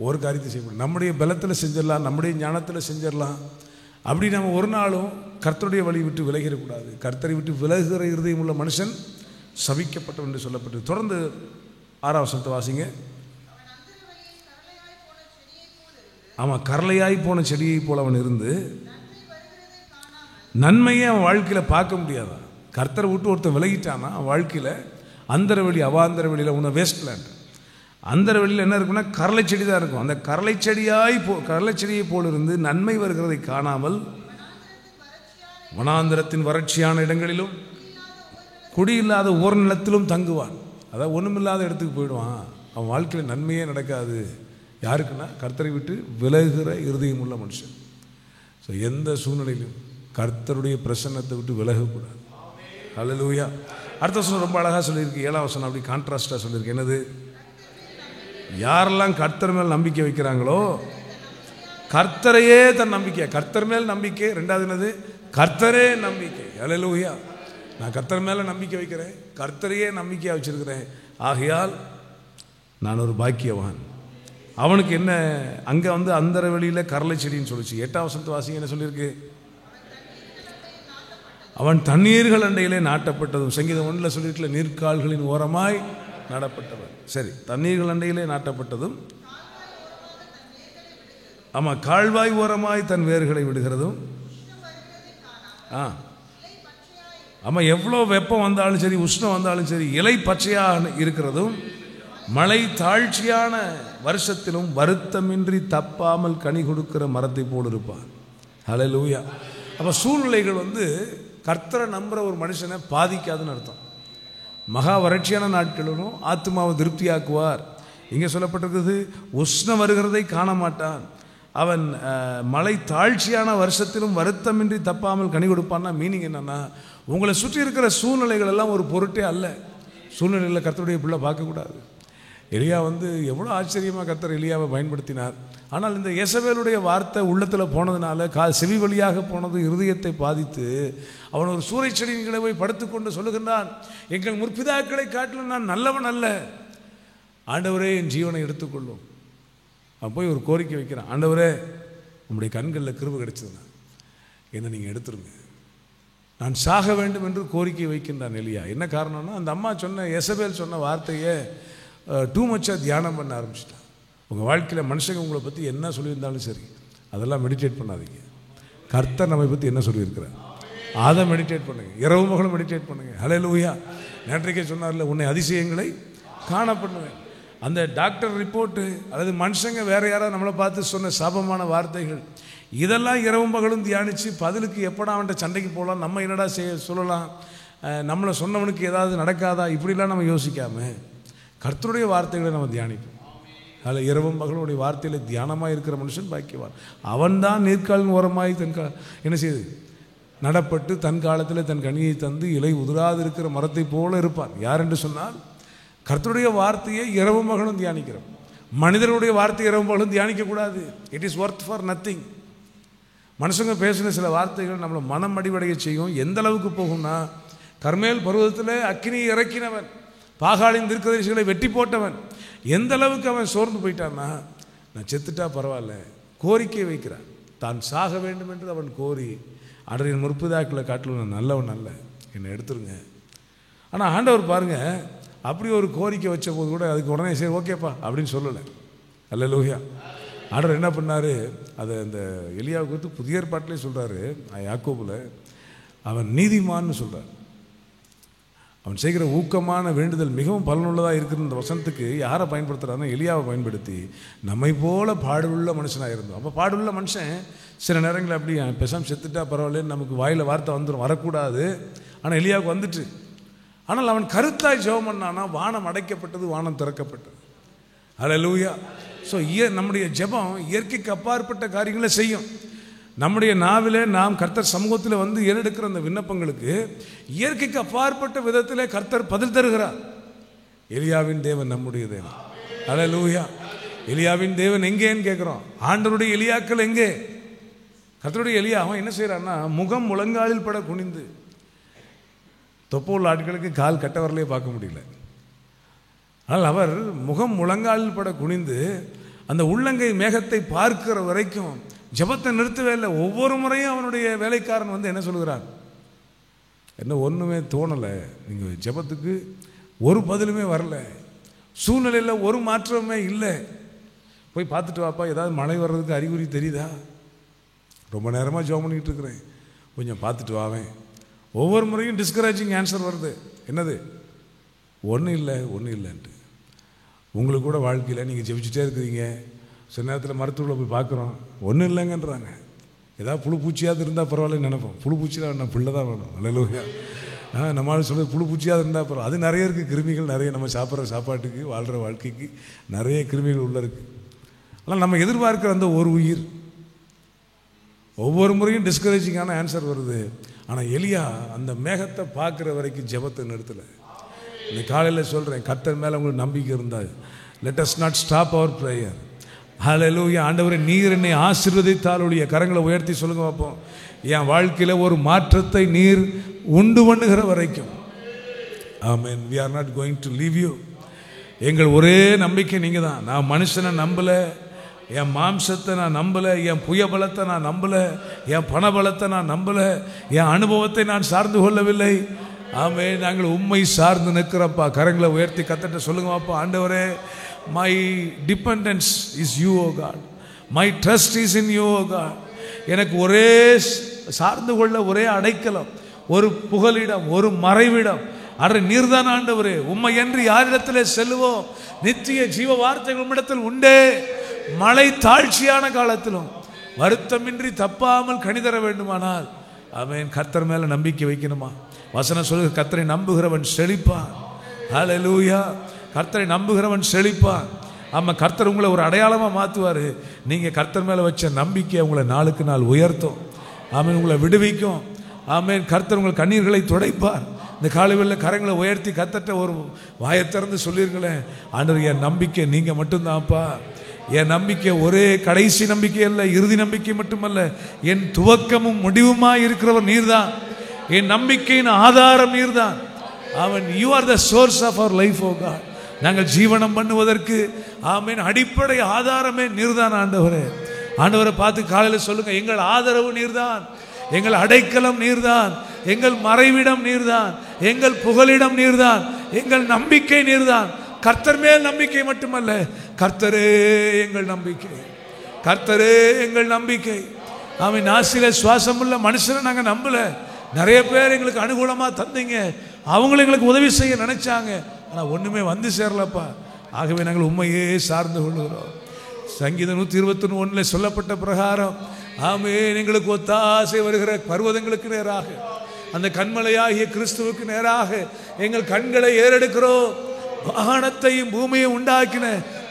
ஒரு காரியத்தை செய்யணும். நம்முடைய பலத்தில் செஞ்சிடலாம், நம்முடைய ஞானத்தில் செஞ்சிடலாம். அப்படி நம்ம ஒரு நாளும் கர்த்தருடைய வழி விட்டு விலகிடக்கூடாது. கர்த்தரை விட்டு விலகுகிற இருதயம் உள்ள மனுஷன் சபிக்கப்பட்டவன் என்று சொல்லப்பட்டு. தொடர்ந்து 6ஆம் வசனத்தை வாசிங்க. ஆமாம், கரளையாய் போன செடியை போல அவன் இருந்து நன்மையை அவன் வாழ்க்கையில் பார்க்க முடியாதான். கர்த்தரை விட்டு ஒருத்தன் விலகிட்டானா அவன் வாழ்க்கையில் அந்தர வெளி அவாந்தர வெளியில் உன்னை வேஸ்ட் லேண்ட். அந்தர வெளியில் என்ன இருக்குன்னா கரளை செடி தான் இருக்கும். அந்த கரளை செடியை போல் இருந்து நன்மை வருகிறதை காணாமல் வனாந்திரத்தின் வறட்சியான இடங்களிலும் குடியில்லாத ஓர் நிலத்திலும் தங்குவான். அதாவது ஒன்றுமில்லாத இடத்துக்கு போயிடுவான். அவன் வாழ்க்கையில் நன்மையே நடக்காது. யாருக்குன்னா கர்த்தரை விட்டு விலகுகிற இருதயம் உள்ள மனுஷன். ஸோ எந்த சூழ்நிலையிலும் கர்த்தருடைய பிரசன்னத்தை விட்டு விலகக்கூடாது. ஹல்லேலூயா. அடுத்த வசனம் ரொம்ப அழகாக சொல்லியிருக்கு. 7ஆம் வசனம் அப்படி கான்ட்ராஸ்டாக சொல்லியிருக்கு. என்னது? யாரெல்லாம் கர்த்தர் மேல் நம்பிக்கை வைக்கிறாங்களோ, கர்த்தரையே தன் நம்பிக்கை, கர்த்தர் மேல் நம்பிக்கை. ரெண்டாவது என்னது? கர்த்தரே நம்பிக்கை. ஹல்லேலூயா. நான் கர்த்தர் மேல நம்பிக்கை வைக்கிறேன், கர்த்தரையே நம்பிக்கையா வச்சிருக்கிறேன். ஆகையால் நான் ஒரு பாக்கியவான். அவனுக்கு என்ன அங்க வந்து அந்தர வெளியில கரளை செடின்னு சொல்லிச்சு. 8ஆம் வசனத்து வாசிங்க என்ன சொல்லியிருக்கு? அவன் தண்ணீர்கள் அண்டையிலே நாட்டப்பட்டதும். சங்கீதம் 1 சொல்லியிருக்கல, நீர்க்கால்களின் ஓரமாய் நடப்பட்டவன். சரி, தண்ணீர்கள் அண்டையிலே நாட்டப்பட்டதும், ஆமா, கால்வாய் ஓரமாய் தன் வேர்களை விடுகிறதும். ஆமா, எவ்வளோ வெப்பம் வந்தாலும் சரி, உஷ்ணம் வந்தாலும் சரி, இலை பச்சையாக இருக்கிறதும், மழை தாழ்ச்சியான வருஷத்திலும் வருத்தமின்றி தப்பாமல் கனி கொடுக்கிற மரத்தை போல் இருப்பான். ஹல்லேலூயா. அப்ப சூழ்நிலைகள் வந்து கர்த்தரை நம்புற ஒரு மனுஷனை பாதிக்காதுன்னு அர்த்தம். மகா வறட்சியான நாட்களிலும் ஆத்மாவை திருப்தியாக்குவார். இங்கே சொல்லப்பட்டிருக்கிறது, உஷ்ணம் வருகிறதை காண மாட்டான். அவன் மழை தாழ்ச்சியான வருஷத்திலும் வருத்தமின்றி தப்பாமல் கனி கொடுப்பான்னா மீனிங் என்னன்னா, உங்களை சுற்றி இருக்கிற சூழ்நிலைகள் எல்லாம் ஒரு பொருட்டே அல்ல. சூழ்நிலையில் கர்த்தருடைய பிள்ளை பார்க்கக்கூடாது. எலியா வந்து எவ்வளோ ஆச்சரியமாக கர்த்தர் எலியாவை பயன்படுத்தினார். ஆனால் இந்த எசபேலுடைய வார்த்தை உள்ளத்தில் போனதுனால, செவி வழியாக போனது இருதயத்தை பாதித்து, அவன் ஒரு சூறை செடியின் போய் படுத்துக்கொண்டு சொல்லுகின்றான், எங்கள் முற்பிதாக்களை காட்டிலும் நான் நல்லவன் அல்ல, ஆண்டவரே என் ஜீவனை எடுத்துக்கொள்ளும். அவன் போய் ஒரு கோரிக்கை வைக்கிறான், ஆண்டவரே உங்களுடைய கண்களில் கிருபை கிடைச்சதுன்னா என்ன நீங்கள் எடுத்துருங்க, நான் சாக வேண்டும் என்று கோரிக்கை வைக்கின்றான் எலியா. என்ன காரணம்னா, அந்த அம்மா சொன்ன, எசபேல் சொன்ன வார்த்தையை டூ மச்சாக தியானம் பண்ண ஆரம்பிச்சிட்டான். உங்கள் வாழ்க்கையில் மனுஷங்க உங்களை பற்றி என்ன சொல்லியிருந்தாலும் சரி, அதெல்லாம் மெடிடேட் பண்ணாதீங்க. கர்த்தர் நம்மை பற்றி என்ன சொல்லியிருக்கிறார் அதை மெடிடேட் பண்ணுங்க. இரவு பகலும் மெடிடேட் பண்ணுங்க. ஹல்லேலூயா. நேற்றைக்கே சொன்னார்ல, உன்னை அதிசயங்களை காண பண்ணுவேன். அந்த டாக்டர் ரிப்போர்ட்டு அல்லது மனுஷங்க வேற யாராவது நம்மளை பார்த்து சொன்ன சாபமான வார்த்தைகள், இதெல்லாம் இரவும் பகலும் தியானித்து பதிலுக்கு எப்படா அவன்கிட்ட சண்டைக்கு போகலாம், நம்ம என்னடா சொல்லலாம், நம்மளை சொன்னவனுக்கு ஏதாவது நடக்காதா, இப்படிலாம் நம்ம யோசிக்காமல் கர்த்தருடைய வார்த்தைகளை நம்ம தியானிப்போம். அதில் இரவும் பகலுடைய வார்த்தையில் தியானமாக இருக்கிற மனுஷன் பாக்கியவான். அவன்தான் நீர்க்காலின் ஓரமாய் என்ன செய்யுது நடப்பட்டு தன் காலத்தில் தன் கனியை தந்து இலை உதிராது இருக்கிற மரத்தை போல இருப்பான். யார் என்று சொன்னால் கர்த்தருடைய வார்த்தையை இரவும் பகலும் தியானிக்கிறோம். மனிதர்களுடைய வார்த்தை இரவும் பகலும் தியானிக்கக்கூடாது. It is worth for nothing. மனுஷங்க பேசின சில வார்த்தைகள் நம்மளை மனம் அடிவடைய செய்யும். எந்த அளவுக்கு போகும்னா, கர்மேல் பருவத்தில் அக்கினியை இறக்கினவன், பாகாலின் தீர்க்கதரிசிகளை வெட்டி போட்டவன், எந்த அளவுக்கு அவன் சோர்ந்து போயிட்டான்னா, நான் செத்துட்டா பரவாயில்ல, கோரிக்கை வைக்கிறான். தான் சாக வேண்டும் என்று அவன் கோரி, ஆண்டவரின் முற்பிதாக்களை காட்டிலும் நான் நல்லவன் அல்ல, என்னை எடுத்துருங்க. ஆனால் ஆண்டவர் பாருங்க, அப்படி ஒரு கோரிக்கை வச்ச போது கூட அதுக்கு உடனே சரி ஓகேப்பா அப்படின்னு சொல்லலை. அல்லேலூயா. ஆண்டவர் என்ன பண்ணார், அதை அந்த எலியாவுக்கு வந்து புதிய ஏற்பாட்டிலே சொல்கிறாரு, யாக்கோபில் அவன் நீதிமான்னு சொல்கிறார். அவன் செய்கிற ஊக்கமான வேண்டுதல் மிகவும் பலனுள்ளதாக இருக்கிற இந்த வசனத்துக்கு யாரை பயன்படுத்துகிறாருன்னா, எலியாவை பயன்படுத்தி நம்மை போல பாடுள்ள மனுஷனாக இருந்தோம். அப்போ பாடுள்ள மனுஷன் சில நேரங்களில் அப்படி பெசாம் செத்துட்டா பரவாயில்லன்னு நமக்கு வாயில் வார்த்தை வந்துடும், வரக்கூடாது. ஆனால் எலியாவுக்கு வந்துட்டு, ஆனால் அவன் கருத்தாய் ஜெபம் பண்ணானா வானம் அடைக்கப்பட்டது, வானம் திறக்கப்பட்டது. அல்லேலூயா. ஸோ நம்முடைய ஜெபம் இயற்கைக்கு அப்பாற்பட்ட காரியங்களை செய்யும். நம்முடைய நாவிலே நாம் கர்த்தர் சமூகத்தில் வந்து ஏறெடுக்கிற அந்த விண்ணப்பங்களுக்கு இயற்கைக்கு அப்பாற்பட்ட விதத்திலே கர்த்தர் பதில் தருகிறார். எலியாவின் தேவன் நம்முடைய தேவன். அல்லேலூயா. எலியாவின் தேவன் எங்கேன்னு கேட்குறோம். ஆண்டவருடைய எலியாக்கள் எங்கே? கர்த்தருடைய எலியா அவன் என்ன செய்கிறான்னா, முகம் முழங்காலில் பட குனிந்து, தொப்ப உள்ள ஆட்களுக்கு கால் கட்ட வரலையே பார்க்க முடியல. ஆனால் அவர் முகம் முழங்காலில் பட குனிந்து அந்த உள்ளங்கை மேகத்தை பார்க்கிற வரைக்கும் ஜெபத்தை நிறுத்தவே இல்லை. ஒவ்வொரு முறையும் அவனுடைய வேலைக்காரன் வந்து என்ன சொல்கிறான், என்ன ஒன்றுமே தோணலை, நீங்கள் ஜெபத்துக்கு ஒரு பதிலுமே வரல, சூழ்நிலையில் ஒரு மாற்றமே இல்லை, போய் பார்த்துட்டு வாப்பா, ஏதாவது மழை வர்றதுக்கு அறிகுறி தெரியுதா, ரொம்ப நேரமாக ஜெபம் பண்ணிக்கிட்டு இருக்கிறேன், கொஞ்சம் பார்த்துட்டு வாவேன். ஒவ்வொரு முறையும் டிஸ்கரேஜிங் ஆன்சர் வருது. என்னது? ஒன்றும் இல்லை, ஒன்றும் இல்லைன்ட்டு. உங்களுக்கு கூட வாழ்க்கையில் நீங்கள் ஜெபிச்சுட்டே இருக்கிறீங்க, சில நேரத்தில் மருத்துவத்தில் போய் பார்க்குறோம், ஒன்றும் இல்லைங்கன்றாங்க. ஏதாவது புழு பூச்சியாவது இருந்தால் பரவாயில்லன்னு நினைப்போம். புழு பூச்சியில் வேணும், பிள்ளை தான் வேணும். அல்லேலூயா. நம்மளால் சொல்கிறது புழு பூச்சியாவது இருந்தால் பரவாயில்ல. அது நிறைய இருக்குது, கிருமிகள் நிறைய, நம்ம சாப்பிட்ற சாப்பாட்டுக்கு வாழ்கிற வாழ்க்கைக்கு நிறைய கிருமிகள் உள்ள இருக்குது. ஆனால் நம்ம எதிர்பார்க்குற அந்த ஒரு உயிர் ஒவ்வொரு முறையும் டிஸ்கரேஜிங்கான ஆன்சர் வருது. ஆனால் எலியா அந்த மேகத்தை பார்க்குற வரைக்கும் ஜெபத்தை நிறுத்தலை. இந்த காலையில் சொல்கிறேன், கர்த்தர் மேலே உங்களுக்கு நம்பிக்கை இருந்தால் let us not stop our prayer. Hallelujah. ஆண்டவரே, நீர் என்னை ஆசீர்வதித்தால் உடைய கரங்களை உயர்த்தி சொல்லுங்க பார்ப்போம். என் வாழ்க்கையில் ஒரு மாற்றத்தை நீர் உண்டு பண்ணுகிற வரைக்கும். ஆமென். we are not going to leave you. எங்கள் ஒரே நம்பிக்கை நீங்கள் தான். நான் மனுஷனை நம்பலை, என் மாம்சத்தை நான் நம்பலை, என் புயபலத்தை நான் நம்பலை, என் பணபலத்தை நான் நம்பலை, என் அனுபவத்தை நான் சார்ந்து கொள்ளவில்லை. ஆமே, நாங்கள் உண்மை சார்ந்து நிற்கிறப்பா. கரங்களை உயர்த்தி கத்தட்ட சொல்லுங்கப்பா, ஆண்டவரே, my dependence is you O God, my trust is in you O God. எனக்கு ஒரே சார்ந்து கொள்ள ஒரே அடைக்கலம், ஒரு புகலிடம், ஒரு மறைவிடம் அரை நீர்தான் ஆண்டவரே. உம்மை என்று யாரிடத்திலே செல்லுவோம்? நித்திய ஜீவ வார்த்தைகள் உம்மிடத்தில் உண்டே. மழை தாழ்ச்சியான காலத்திலும் வருத்தமின்றி தப்பாமல் கனி தர வேண்டுமானால் ஆமென், கர்த்தர் மேல நம்பிக்கை வைக்கணுமா? வசனம் சொல்லுகிற கர்த்தரை நம்புகிறவன் செழிப்பான். ஹல்லேலூயா. கர்த்தரை நம்புகிறவன் செழிப்பான். ஆமா, கர்த்தர் உங்களை ஒரு அடையாளமா மாத்துவாரு. நீங்க கர்த்தர் மேல வச்ச நம்பிக்கை உங்களை நாளுக்கு நாள் உயர்த்தும். ஆமென், உங்களை விடுவிக்கும். ஆமென், கர்த்தர் உங்கள் கண்ணீர்களை துடைப்பார். இந்த காலையில் கரங்களை உயர்த்தி கர்த்தர்ட்ட ஒரு வாயை திறந்து சொல்லிருங்களேன், ஆண்டவர், என் நம்பிக்கை நீங்க மட்டும்தான்ப்பா. என் நம்பிக்கை ஒரே கடைசி நம்பிக்கை அல்ல, இறுதி நம்பிக்கை மட்டுமல்ல, என் துவக்கமும் முடிவுமாய் இருக்கிறவர் நீர்தான். என் நம்பிக்கையின் ஆதாரம் நீர்தான். அவன் you are the source of our life oh God. நாங்கள் ஜீவனம் பண்ணுவதற்கு ஆமென் அடிப்படை ஆதாரமே நீர்தான் ஆண்டவரே. ஆண்டவரை பார்த்து காலையில் சொல்லுங்க, எங்கள் ஆதரவு நீர்தான், எங்கள் அடைக்கலம் நீர்தான், எங்கள் மறைவிடம் நீர்தான், எங்கள் புகலிடம் நீர்தான், எங்கள் நம்பிக்கை நீர்தான். கர்த்தர் மேல் நம்பிக்கை மட்டுமல்ல, கர்த்தரே எங்கள் நம்பிக்கை, கர்த்தரே எங்கள் நம்பிக்கை. ஆமென். நாசில சுவாசம் உள்ள மனுஷனை நாங்கள் நம்பல. நிறைய பேர் எங்களுக்கு அனுகூலமாக தந்தீங்க, அவங்களும் எங்களுக்கு உதவி செய்ய நினைச்சாங்க, ஆனால் ஒன்றுமே வந்து சேரலப்பா. ஆகவே நாங்கள் உண்மையே சார்ந்து கொள்கிறோம். சங்கீதம் 121 சொல்லப்பட்ட பிரகாரம் ஆமென், எங்களுக்கு ஒத்தாசை வருகிற பர்வதங்களுக்கு நேராக, அந்த கண்மலையாகிய கிறிஸ்துவுக்கு நேராக எங்கள் கண்களை ஏறெடுக்கிறோம். வானத்தையும் பூமியை உண்டாக்கின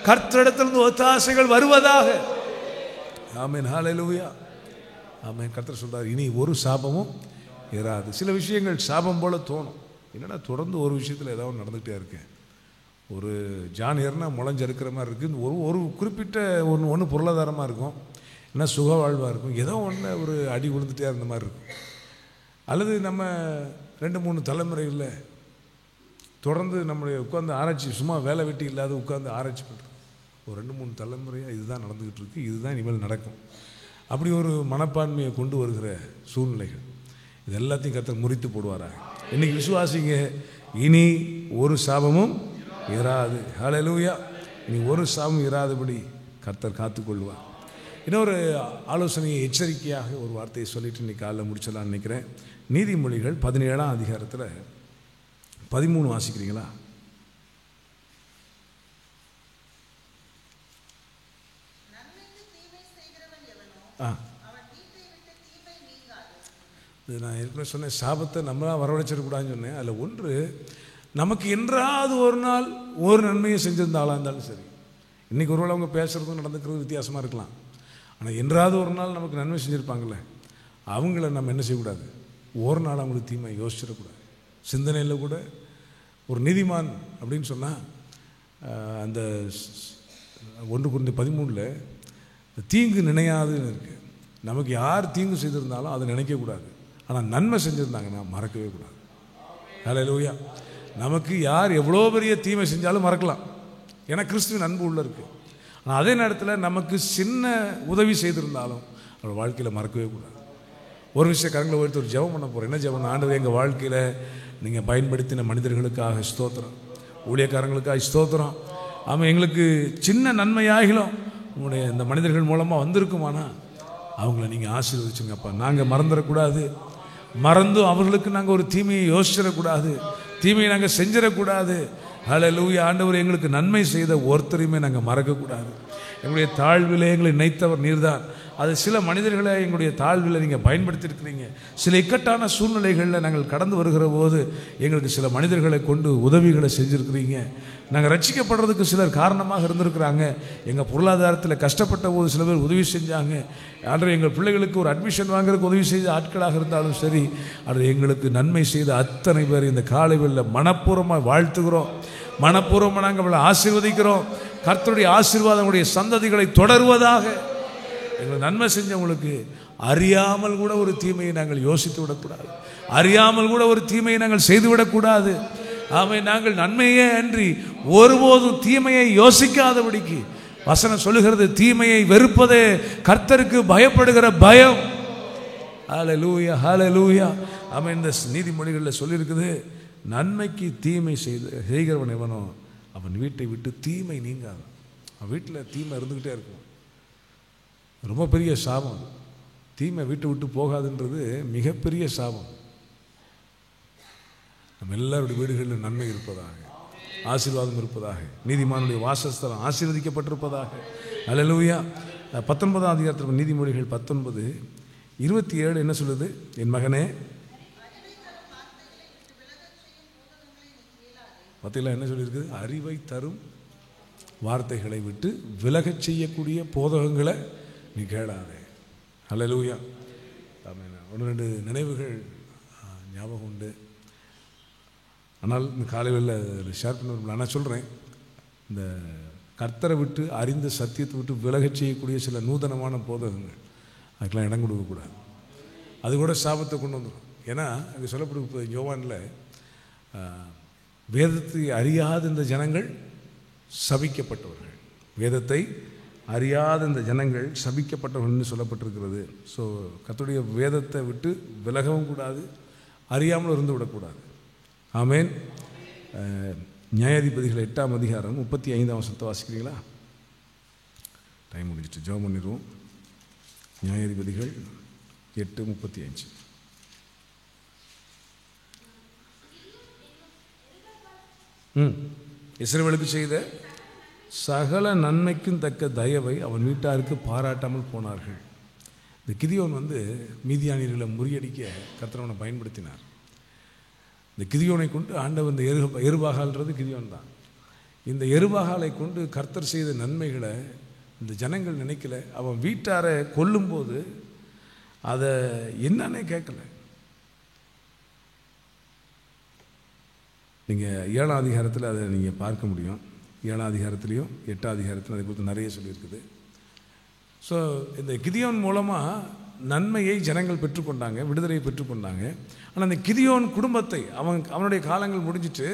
கர்த்தரிடத்திலிருந்து ஒத்தாசைகள் வருவதாக. ஆமென். ஹல்லேலூயா. ஆமென். கர்த்தர் சொல்றார், இனி ஒரு சாபமும் ஏறாது. சில விஷயங்கள் சாபம் போல தோணும். என்னடா தொடர்ந்து ஒரு விஷயத்தில் ஏதாவது நடந்துகிட்டே இருக்கேன், ஒரு ஜான் ஏறினா முளைஞ்சறுக்கிற மாதிரி இருக்குது. ஒரு குறிப்பிட்ட ஒன்று பொருளாதாரமாக இருக்கும், என்ன சுக வாழ்வாக இருக்கும், ஏதோ ஒன்று ஒரு அடி விழுந்துட்டே இருந்த மாதிரி இருக்கும். அல்லது நம்ம 2-3 தலைமுறைகளில் தொடர்ந்து நம்மளுடைய உட்காந்து ஆராய்ச்சி, சும்மா வேலை வெட்டி இல்லாத உட்காந்து ஆராய்ச்சி பண்ணுறோம். ஒரு 2-3 தலைமுறையாக இதுதான் நடந்துக்கிட்டு இருக்குது, இதுதான் இனிமேல் நடக்கும். அப்படி ஒரு மனப்பான்மையை கொண்டு வருகிற சூழ்நிலைகள், இது எல்லாத்தையும் கர்த்தர் முறித்து போடுவாராக. இன்னைக்கு விசுவாசிங்க, இனி ஒரு சாபமும் இராது. ஹல்லேலூயா. இனி ஒரு சாபம் இராதபடி கர்த்தர் காத்துக்கொள்வார். இன்னொரு ஆலோசனையை, எச்சரிக்கையாக ஒரு வார்த்தையை சொல்லிட்டு இன்னைக்கு காலையில் முடிச்சலான்னு நினைக்கிறேன். நீதிமொழிகள் 17ஆம் அதிகாரத்தில் 13 வாசிக்கிறீங்களா? இது நான் ஏற்கனவே சொன்னேன், சாபத்தை நம்மளாம் வரவழைச்சிடக்கூடாதுன்னு சொன்னேன். அதில் ஒன்று, நமக்கு என்றாவது ஒரு நாள் ஒரு நன்மையை செஞ்சிருந்த ஆளாக இருந்தாலும் சரி. இன்றைக்கி ஒருவேளை அவங்க பேசுகிறதும் நடந்துக்கிறது வித்தியாசமாக இருக்கலாம், ஆனால் என்றாவது ஒரு நாள் நமக்கு நன்மை செஞ்சுருப்பாங்களே, அவங்கள நம்ம என்ன செய்யக்கூடாது, ஒரு நாள் அவங்களுக்கு தீமை யோசிச்சிடக்கூடாது. சிந்தனையில் கூட ஒரு நீதிமான் அப்படின்னு சொன்னால், அந்த 1 Corinthians 13 தீங்கு நினையாதுன்னு இருக்குது. நமக்கு யார் தீங்கு செய்திருந்தாலும் அதை நினைக்கக்கூடாது, ஆனால் நன்மை செஞ்சுருந்தாங்கன்னா மறக்கவே கூடாது. ஹல்லேலூயா. நமக்கு யார் எவ்வளோ பெரிய தீமை செஞ்சாலும் மறக்கலாம், ஏன்னா கிறிஸ்துவின் அன்பு உள்ள இருக்குது. ஆனால் அதே நேரத்தில் நமக்கு சின்ன உதவி செய்திருந்தாலும் அவரோட வாழ்க்கையில் மறக்கவே கூடாது. ஒரு விஷயம் கரங்களை உயர்த்தி ஒரு ஜெபம் பண்ண போகிறேன். என்ன ஜெபம்? ஆண்டவரே, எங்கள் வாழ்க்கையில் நீங்கள் பயன்படுத்தின மனிதர்களுக்காக ஸ்தோத்திரம், ஊழியக்காரங்களுக்காக ஸ்தோத்திரம். ஆமாம், எங்களுக்கு சின்ன நன்மையாகிலும் உங்களுடைய இந்த மனிதர்கள் மூலமாக வந்திருக்குமானா அவங்கள நீங்கள் ஆசீர்வதிச்சுங்கப்பா. நாங்கள் மறந்துடக்கூடாது, மறந்தும் அவர்களுக்கு நாங்கள் ஒரு தீமையை யோசிச்சிடக்கூடாது, தீமையை நாங்கள் செஞ்சிடக்கூடாது. ஹல்லேலூயா. ஆண்டவர், எங்களுக்கு நன்மை செய்த ஒருத்தரையுமே நாங்கள் மறக்கக்கூடாது. எங்களுடைய தாழ்விலே எங்களை நினைத்தவர் நீர்தான். அது சில மனிதர்களை எங்களுடைய தாழ்வில் நீங்கள் பயன்படுத்தியிருக்கிறீங்க. சில இக்கட்டான சூழ்நிலைகளில் நாங்கள் கடந்து வருகிற போது எங்களுக்கு சில மனிதர்களை கொண்டு உதவிகளை செஞ்சுருக்கிறீங்க. நாங்கள் ரட்சிக்கப்படுறதுக்கு சிலர் காரணமாக இருந்திருக்கிறாங்க. எங்கள் பொருளாதாரத்தில் கஷ்டப்பட்ட போது சில பேர் உதவி செஞ்சாங்க. ஆண்டவர், எங்கள் பிள்ளைகளுக்கு ஒரு அட்மிஷன் வாங்குறதுக்கு உதவி செய்த ஆட்களாக இருந்தாலும் சரி, அது எங்களுக்கு நன்மை செய்த அத்தனை பேர் இந்த காலை வேளையில் மனப்பூர்வமாக வாழ்த்துகிறோம், மனப்பூர்வமாக நாங்கள் அவளை ஆசீர்வதிக்கிறோம். கர்த்தருடைய ஆசீர்வாதங்களுடைய சந்ததிகளை தொடருவதாக. எங்களை நன்மை செஞ்சவங்களுக்கு அறியாமல் கூட ஒரு தீமையை நாங்கள் யோசித்து விடக்கூடாது, அறியாமல் கூட ஒரு தீமையை நாங்கள் செய்துவிடக்கூடாது. ஆமென். நாங்கள் நன்மையே அன்றி ஒருபோதும் தீமையை யோசிக்காதபடிக்கு வசனம் சொல்லுகிறது, தீமையை வெறுப்பதே கர்த்தருக்கு பயப்படுகிற பயம். ஹல்லேலூயா, ஹல்லேலூயா. ஆமென். இந்த நீதிமொழிகளில் சொல்லியிருக்குது, நன்மைக்கு தீமை செய்கிறவன் எவனோ அவன் வீட்டை விட்டு தீமை நீங்காது. அவன் வீட்டில் தீமை இருந்துக்கிட்டே இருக்கும். ரொம்ப பெரிய சாபம். தீமை வீட்டை விட்டு போகாதுன்றது மிகப்பெரிய சாபம். நம்ம எல்லாருடைய வீடுகளில் நன்மை இருப்பதாக, ஆசீர்வாதம் இருப்பதாக, நீதிமானுடைய வாசஸ்தலம் ஆசீர்வதிக்கப்பட்டிருப்பதாக. ஹல்லேலூயா. 19ஆம் அதிகாரத்தில் நீதிமொழிகள் 19:27 என்ன சொல்லுது? என் மகனே, பத்தியில் என்ன சொல்லியிருக்குது? அறிவை தரும் வார்த்தைகளை விட்டு விலகச் செய்யக்கூடிய போதகங்களை நீ கேளாதே. ஹல்லேலூயா. ஆமென். 1-2 நினைவுகள் ஞாபகம் உண்டு, ஆனால் இந்த காலையில் ஷேர் பண்ண நான் சொல்கிறேன். இந்த கர்த்தரை விட்டு அறிந்த சத்தியத்தை விட்டு விலகச் செய்யக்கூடிய சில நூதனமான போதகங்கள், அதுக்கெல்லாம் இடம் கொடுக்கக்கூடாது. அது கூட சாபத்தை கொண்டு வந்துடும். ஏன்னா அங்கே சொல்லப்படும் யோவானில், வேதத்தை அறியாத இந்த ஜனங்கள் சபிக்கப்பட்டவர்கள், வேதத்தை அறியாத இந்த ஜனங்கள் சபிக்கப்பட்டவர்கள்னு சொல்லப்பட்டிருக்கிறது. ஸோ கர்த்தருடைய வேதத்தை விட்டு விலகவும் கூடாது, அறியாமல் இருந்து விடக்கூடாது. ஆமென். நியாயாதிபதிகள் 8ஆம் அதிகாரம் 35ஆம் வசனத்தை வாசிக்கிறீங்களா? டைம் முடிஞ்சிட்டு ஜெபம் பண்ணிடுவோம். நியாயாதிபதிகள் 8:35. இஸ்ரவேலுக்கு செய்த சகல நன்மைக்கும் தக்க தயவை அவன் வீட்டாருக்கு பாராட்டாமல் போனார்கள். இந்த கிதியோன் மீதியானியர்களை முறியடிக்க கர்த்தர் அவனை பயன்படுத்தினார். இந்த கிதியோனை கொண்டு ஆண்டவர் இந்த எருபாகால்ன்றது கிதியோன் தான். இந்த எருபாகாலை கொண்டு கர்த்தர் செய்த நன்மைகளை இந்த ஜனங்கள் நினைக்கல. அவன் வீட்டாரை கொல்லும்போது அதை என்னன்னே கேட்கல. நீங்கள் 7ஆம் அதிகாரத்தில் அதை நீங்கள் பார்க்க முடியும். 7ஆம் அதிகாரத்துலேயும் 8ஆம் அதிகாரத்திலும் அதை குறித்து நிறைய சொல்லியிருக்குது. ஸோ இந்த கிதியோன் மூலமாக நன்மையை ஜனங்கள் பெற்றுக்கொண்டாங்க, விடுதலையை பெற்றுக்கொண்டாங்க. ஆனால் அந்த கிதியோன் குடும்பத்தை அவனுடைய காலங்கள் முடிஞ்சிட்டு